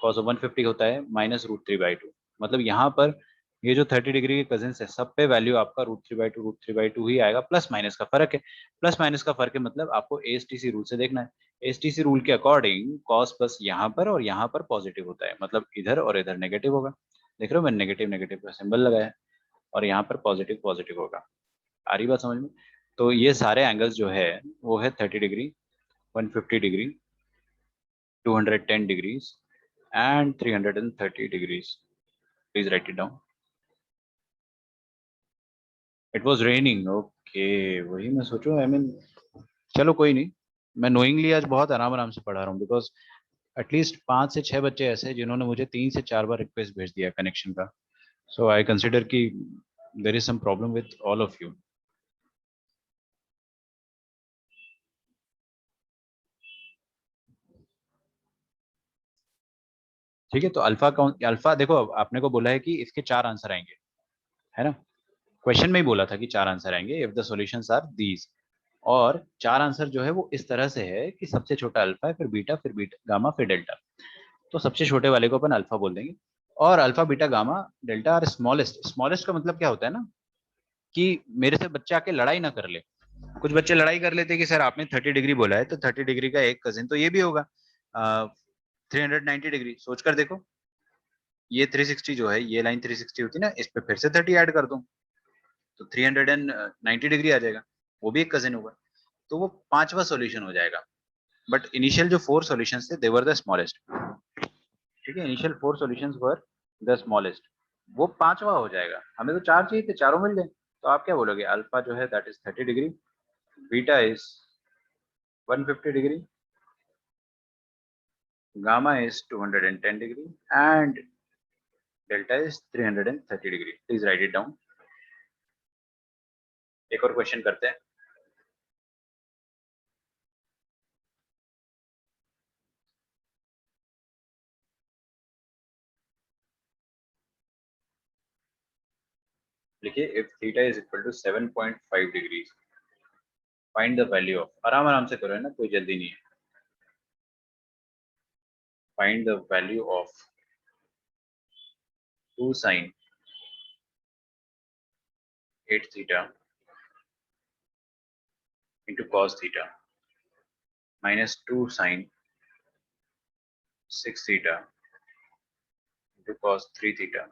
cos 150 होता है -√3/2। मतलब यहाँ पर ये जो 30 डिग्री के कजिन है सब पे वैल्यू आपका √3/2 ही आएगा। प्लस माइनस का फर्क है, प्लस माइनस का फर्क है मतलब आपको एएसटीसी रूल से देखना है। एएसटीसी रूल के अकॉर्डिंग cos बस यहाँ पर और यहाँ पर पॉजिटिव होता है, मतलब इधर और इधर नेगेटिव होगा। देख रहे हो मैंने नेगेटिव नेगेटिव का सिंबल लगाया है और यहाँ पर पॉजिटिव पॉजिटिव होगा। आ रही बात समझ में। तो ये सारे एंगल्स जो है वो है 30 degree, 150 degree, 210 degrees and 330 degrees. Please write it down. It was raining okay, वही मैं सोचूं आई मीन। चलो कोई नहीं, मैं नोइंगली आज बहुत आराम आराम से पढ़ा रहा हूँ बिकॉज एटलीस्ट 5 से 6 बच्चे ऐसे हैं जिन्होंने मुझे 3 से 4 बार रिक्वेस्ट भेज दिया कनेक्शन का। सो आई कंसिडर कि there is some problem with all of you. ठीक है तो अल्फा कौन, अल्फा देखो आपने को बोला है कि इसके 4 आंसर आएंगे है ना। क्वेश्चन में ही बोला था कि 4 आंसर आएंगे if the solutions are these, और 4 आंसर जो है वो इस तरह से है कि सबसे छोटा अल्फा है, फिर बीटा गामा फिर डेल्टा। तो सबसे छोटे वाले को अपन अल्फा बोल देंगे, और alpha beta gamma delta R smallest. Smallest का मतलब क्या होता है ना कि मेरे से बच्चे आके लड़ाई ना कर ले। कुछ बच्चे लड़ाई कर लेते कि सर आपने 30 डिग्री बोला है, तो 30 डिग्री का एक कजिन तो ये भी होगा 390 डिग्री। सोच कर देखो, ये 360 जो है, ये लाइन 360 होती है ना, इस पे फिर से 30 ऐड कर दूं तो 390 डिग्री आ जाएगा, वो भी एक कजिन होगा। तो वो पांचवा सॉल्यूशन हो जाएगा। बट इनिशियल जो 4 सॉल्यूशंस थे दे वर द स्मॉलेस्ट। ठीक है, initial 4 solutions were the smallest, वो पांचवा हो जाएगा। हमें तो 4 चाहिए थे, चारों मिल गए। तो आप क्या बोलोगे, अल्फा जो है that is 30 degree, beta is 150 degree, gamma is 210 degree, and delta is 330 degree. Please write it down. एक और क्वेश्चन करते हैं। देखिए, if theta is equal to 7.5 degrees, find the value of, आराम आराम से करो, है ना, कोई जल्दी नहीं है। Find the value of 2 sin 8 theta into cos theta minus 2 sin 6 theta into cos 3 theta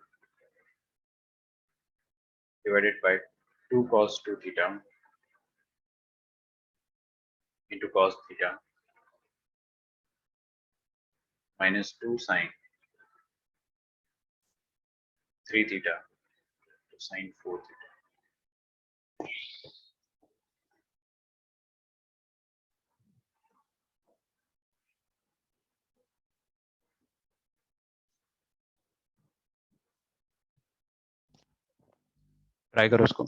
divided by 2 cos 2 theta into cos theta minus 2 sin 3 theta to sin 4 theta. Try करो उसको।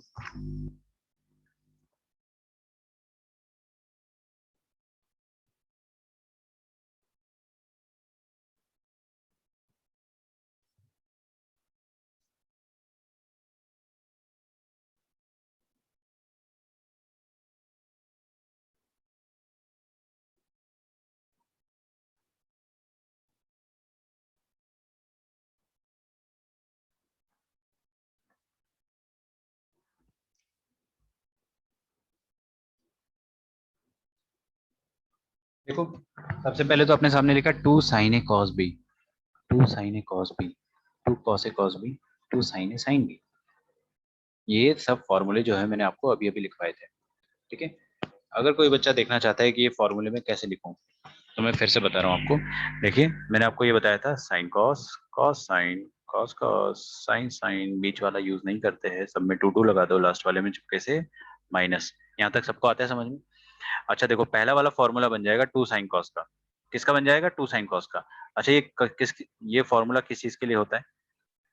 देखो, सबसे पहले तो अपने सामने लिखा 2 sin a cos b, 2 sin a cos b, 2 cos a cos b, 2 sin a sin b। ये सब फॉर्मूले जो है मैंने आपको अभी अभी लिखवाए थे। ठीक है, अगर कोई बच्चा देखना चाहता है कि ये फॉर्मूले में कैसे लिखूं, तो मैं फिर से बता रहा हूँ आपको। देखिए, मैंने आपको ये बताया था sine cos, cos sine, cos cos, sine sine, बीच वाला यूज नहीं करते हैं, सब में टू टू लगा दो, लास्ट वाले में चुपके से माइनस। यहाँ तक सबको आता है समझ में? अच्छा देखो, पहला वाला फॉर्मूला बन जाएगा 2 साइन कॉस का। किसका बन जाएगा? 2 साइन कॉस का। अच्छा, ये फॉर्मूला किस चीज के लिए होता है?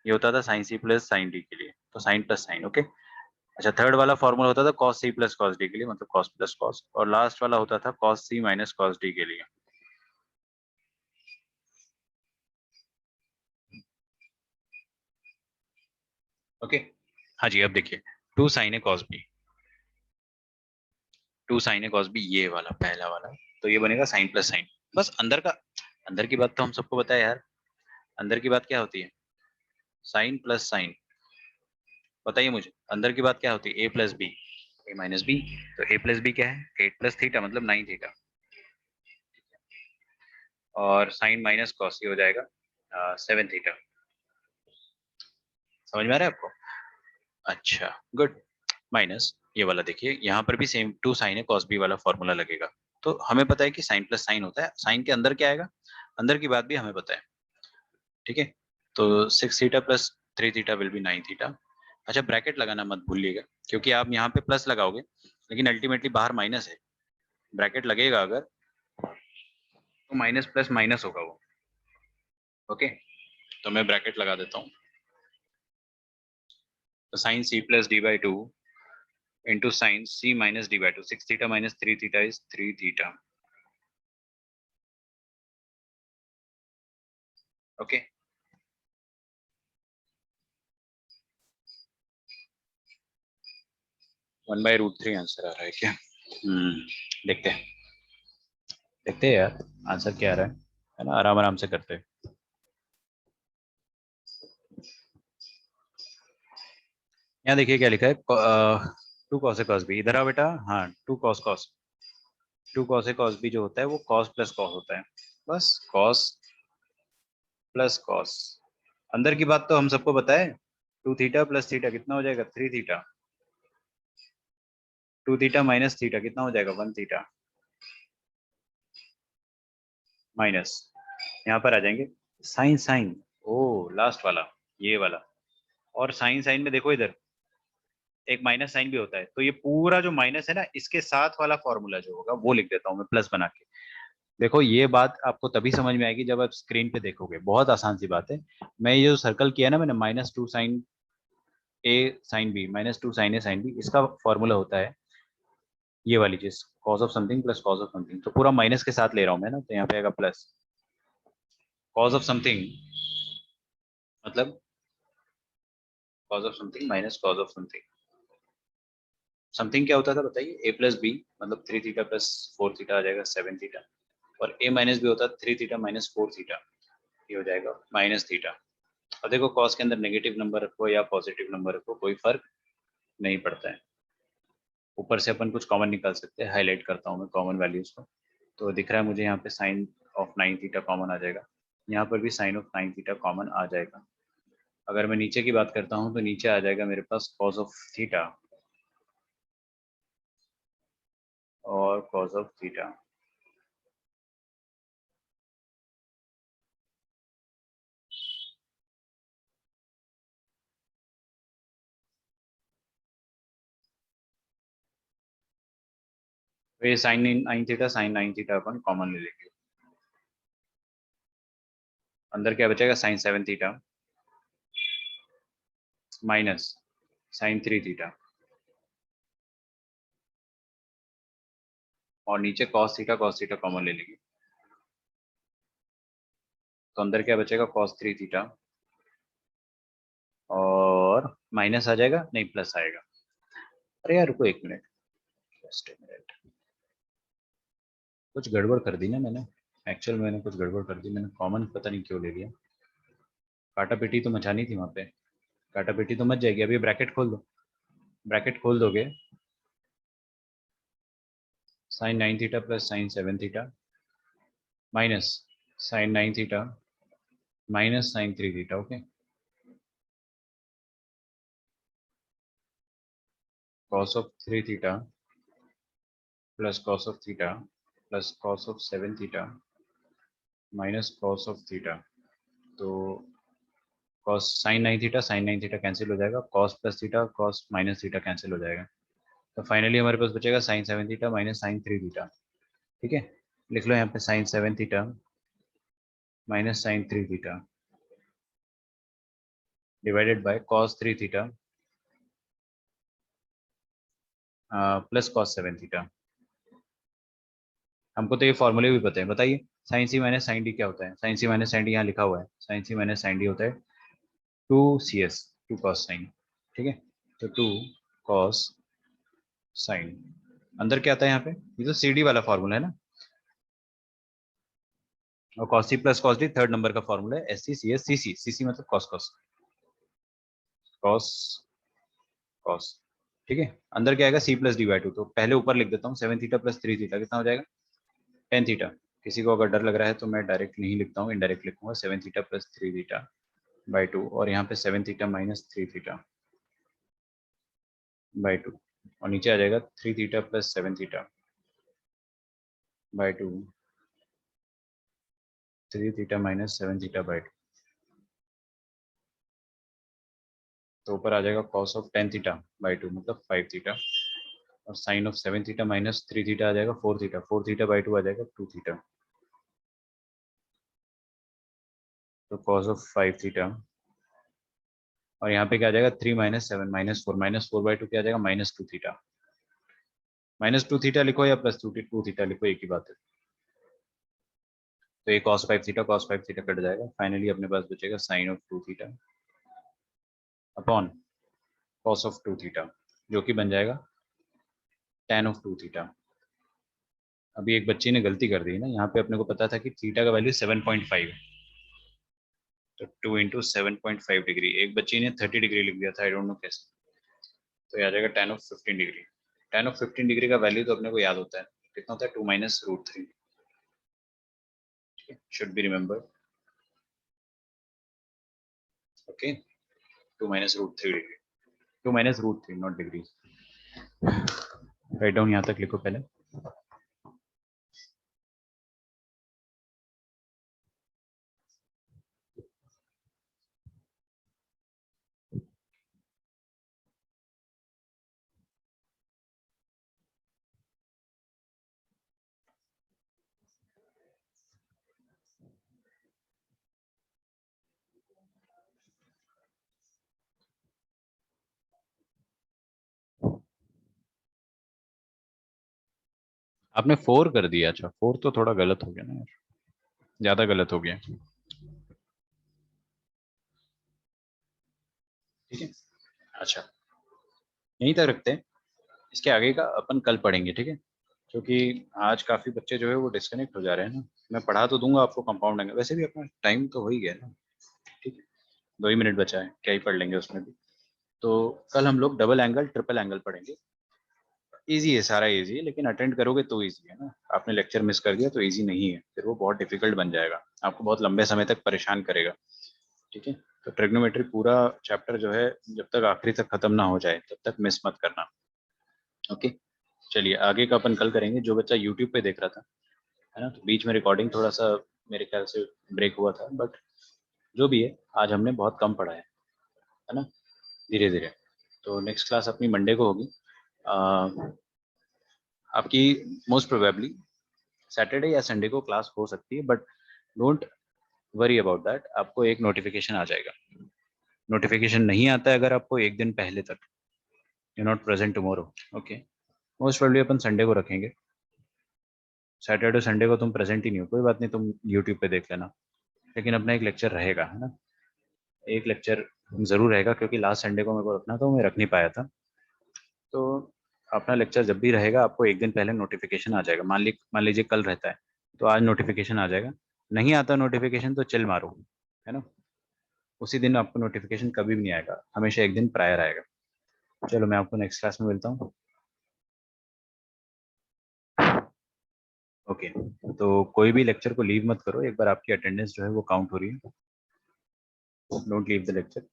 ये होता था sine C plus sine D के लिए, तो साइन प्लस साइन। ओके। अच्छा, थर्ड वाला फॉर्मूला होता था cos C plus cos D के लिए, मतलब कॉस प्लस कॉस, और लास्ट वाला होता था cos C minus cos D के लिए। ओके। हाँ जी, अब देखिए, 2 sine A cos B, 2 sine A cos B, ये वाला पहला वाला, तो ये बनेगा साइन प्लस साइन। बस अंदर की बात तो हम सबको पता है यार। अंदर की बात क्या होती है? Sine plus sine. बताइए मुझे, अंदर की बात क्या होती है? A plus B, A minus B. तो ए प्लस बी क्या है? 8 प्लस थीटा, मतलब 9 थीटा, और साइन माइनस कॉस ये हो जाएगा 7 थीटा। समझ में आ रहा है आपको? अच्छा, गुड। माइनस ये वाला, देखिए यहाँ पर भी सेम 2 साइन है कॉस बी वाला फॉर्मूला लगेगा। तो हमें पता है कि साइन प्लस साइन होता है, साइन के अंदर क्या आएगा, अंदर की बात भी हमें पता है। ठीक है, तो 6 theta plus 3 theta will be 9 theta. अच्छा, ब्रैकेट लगाना मत भूलिएगा, क्योंकि आप यहाँ पे प्लस लगाओगे लेकिन अल्टीमेटली बाहर माइनस है। ब्रैकेट लगेगा अगर, तो माइनस प्लस माइनस होगा वो। ओके, तो मैं ब्रैकेट लगा देता हूँ। तो sine C plus D by two into sine C minus D by two, 6 theta minus 3 theta is 3 theta. Okay, 1/√3 answer आ रहा है क्या? देखते हैं यार आंसर क्या आ रहा है ना, आराम आराम से करते हैं। यहाँ देखिए क्या लिखा है, 2 cos A cos B। इधर आओ बेटा, हाँ 2 cos A cos B जो होता है वो cos प्लस cos होता है, बस cos प्लस cos। अंदर की बात तो हम सबको पता है, 2 थीटा प्लस थीटा कितना हो जाएगा 3 थीटा, 2 थीटा माइनस थीटा कितना हो जाएगा 1 थीटा, माइनस यहाँ पर आ जाएंगे साइन साइन, ओ लास्ट वाला ये वाला, और साइन साइन में देखो इधर एक माइनस साइन भी होता है, तो ये पूरा जो माइनस है ना इसके साथ वाला फॉर्मूला जो होगा वो लिख देता हूँ मैं प्लस बना के। देखो ये बात आपको तभी समझ में आएगी जब आप स्क्रीन पे देखोगे, बहुत आसान सी बात है। मैं ये जो सर्कल किया ना मैंने, -2 sine A sine B, -2 sine A sine B, इसका फॉर्मूला होता है ये वाली चीज, cos of something plus cos of something. तो पूरा माइनस के साथ ले रहा हूँ मैं ना, तो यहाँ पे आएगा प्लस कॉस ऑफ समथिंग, मतलब cos of something minus cos of something. Something क्या होता था बताइए, a प्लस बी, मतलब 3 थीटा प्लस 4 थीटा आ जाएगा 7 थीटा, और a माइनस बी होता है 3 थीटा माइनस 4 थीटा, ये हो जाएगा माइनस थीटा। अब देखो कॉस के अंदर नेगेटिव नंबर रखो या पॉजिटिव नंबर रखो कोई फर्क नहीं पड़ता है, ऊपर से अपन कुछ कॉमन निकाल सकते हैं। हाईलाइट करता हूँ मैं कॉमन वैल्यूज को, तो दिख रहा है मुझे यहाँ पे साइन ऑफ 9 थीटा कॉमन आ जाएगा, यहाँ पर भी साइन ऑफ 9 थीटा कॉमन आ जाएगा। अगर मैं नीचे की बात करता हूँ तो नीचे आ जाएगा मेरे पास कॉस ऑफ थीटा और कॉस ऑफ थीटा। तो ये साइन 9 थीटा साइन 9 थीटा अपन कॉमन ले लेंगे, अंदर क्या बचेगा sine 7 theta minus sine 3 theta, और नीचे कॉस थीटा कॉमन ले लेंगे, तो अंदर क्या बचेगा कॉस 3 थीटा और माइनस आ जाएगा, नहीं प्लस आएगा। अरे यार रुको 1 मिनट, जस्ट 1 मिनट, कुछ गड़बड़ कर दी ना मैंने, एक्चुअल मैंने कुछ गड़बड़ कर दी, मैंने कॉमन पता नहीं क्यों ले लिया। काटा पीटी तो मचानी थी वहाँ पे, काटा पीटी तो मच जाएगी। अभी ब्रैकेट खोल दो, ब्रैकेट खोल दोगे, sine 9 theta plus sine 7 theta minus sine 9 theta minus sine 3 theta, okay. Cos of 3 theta plus cos of theta plus cos of 7 theta minus cos of theta, तो cos sine 9 theta cancel हो जाएगा, cos plus theta cos minus theta cancel हो जाएगा, तो finally हमारे पास बचेगा sine 7 theta minus sine 3 theta. ठीक है, लिख लो यहाँ पे sine 7 theta minus sine 3 theta divided by cos 3 theta plus cos 7 theta. हमको तो ये फॉर्मूले भी पता है, बताइए sine C minus sine D क्या होता है, sine C minus sine D यहाँ लिखा हुआ है, sine C minus sine D होता है 2CS 2 कॉस साइन। ठीक है, तो 2 कॉस साइन, अंदर क्या आता है यहाँ पे, ये तो CD वाला फॉर्मूला है ना, और cos C plus cos D third number का फॉर्मूला है, SC CS CC, CC मतलब cos cos cos cos। ठीक है, अंदर क्या आएगा C प्लस D/2, तो पहले ऊपर लिख देता हूँ 7 थीटा प्लस 3 थीटा कितना हो जाएगा 10 थीटा। किसी को अगर डर लग रहा है तो मैं डायरेक्ट नहीं लिखता हूँ, इनडायरेक्ट लिखूंगा 7 थीटा प्लस 3 थीटा बाई 2, और यहाँ पे 7 थीटा माइनस 3 थीटा बाई 2, और नीचे आ जाएगा 3 theta plus 7 theta by 2, 3 theta minus 7 theta by 2, तो ऊपर आ जाएगा कॉस ऑफ 10 थीटा बाई 2 मतलब 5 थीटा, और sine of 7 theta minus 3 theta आ जाएगा 4 थीटा, 4 थीटा बाई 2 आ जाएगा 2 थीटा, तो कॉस ऑफ 5 थीटा, और यहाँ पे क्या आ जाएगा 3 माइनस 7 माइनस 4 बाई 2 क्या आ जाएगा -2 थीटा, -2 थीटा लिखो या +2 थीटा लिखो एक ही बात है। तो ये cos 5 थीटा कट जाएगा, फाइनली अपने पास बचेगा sine of 2 theta upon cos of 2 theta, जो कि बन जाएगा tan of 2 थीटा। अभी एक बच्ची ने गलती कर दी ना, यहाँ पे अपने को पता था कि थीटा का वैल्यू 7.5, तो 2 इंटू 7.5 डिग्री। एक बच्ची ने 30 डिग्री लिख दिया था, आई डोंट नो कैसे। तो ये आ जाएगा tan of 15 degree. tan of 15 degree का वैल्यू तो अपने को याद होता है, कितना होता है, 2 माइनस root 3, should be remembered. Okay, 2 माइनस रूट 3 डिग्री, 2 माइनस root 3 not degree. Right down यहाँ तक लिखो पहले। आपने 4 कर दिया, अच्छा 4 तो थोड़ा गलत हो गया ना यार, ज्यादा गलत हो गया। ठीक है, अच्छा यहीं तक रखते हैं, इसके आगे का अपन कल पढ़ेंगे, ठीक है। क्योंकि आज काफी बच्चे जो है वो डिस्कनेक्ट हो जा रहे हैं ना। मैं पढ़ा तो दूंगा आपको कंपाउंड एंगल, वैसे भी अपना टाइम तो हो ही गया ना, ठीक है, 2 ही मिनट बचा है, क्या ही पढ़ लेंगे उसमें भी। तो कल हम लोग डबल एंगल ट्रिपल एंगल पढ़ेंगे। इजी है, सारा इजी है, लेकिन अटेंड करोगे तो इजी है ना। आपने लेक्चर मिस कर दिया तो इजी नहीं है, फिर वो बहुत डिफिकल्ट बन जाएगा, आपको बहुत लंबे समय तक परेशान करेगा, ठीक है। तो ट्रिग्नोमेट्री पूरा चैप्टर जो है जब तक आखिरी तक खत्म ना हो जाए तब तक मिस मत करना। ओके, चलिए आगे का अपन कल करेंगे। जो बच्चा यूट्यूब पे देख रहा था, है ना, तो बीच में रिकॉर्डिंग थोड़ा सा मेरे ख्याल से ब्रेक हुआ था, बट जो भी है आज हमने बहुत कम पढ़ा है ना, धीरे धीरे। तो नेक्स्ट क्लास अपनी मंडे को होगी, आपकी मोस्ट प्रोबेबली सैटरडे या संडे को क्लास हो सकती है, but don't worry about that, आपको एक नोटिफिकेशन आ जाएगा। नोटिफिकेशन नहीं आता है अगर आपको एक दिन पहले तक, you not present tomorrow, okay. Most probably upon Sunday को रखेंगे, सैटरडे संडे को तुम प्रेजेंट ही नहीं हो, कोई बात नहीं, तुम यूट्यूब पे देख लेना, लेकिन अपना एक लेक्चर रहेगा, है ना, एक लेक्चर जरूर रहेगा, क्योंकि लास्ट संडे को मेरे को रखना था, मैं रख नहीं पाया था। तो अपना लेक्चर जब भी रहेगा आपको एक दिन पहले नोटिफिकेशन आ जाएगा। मान लीजिए कल रहता है तो आज नोटिफिकेशन आ जाएगा, नहीं आता नोटिफिकेशन तो चिल मारो, है ना, उसी दिन आपको नोटिफिकेशन कभी भी नहीं आएगा, हमेशा एक दिन प्रायर आएगा। चलो मैं आपको नेक्स्ट क्लास में मिलता हूँ। ओके, तो कोई भी लेक्चर को लीव मत करो, एक बार आपकी अटेंडेंस जो है वो काउंट हो रही है, डोंट लीव द लेक्चर।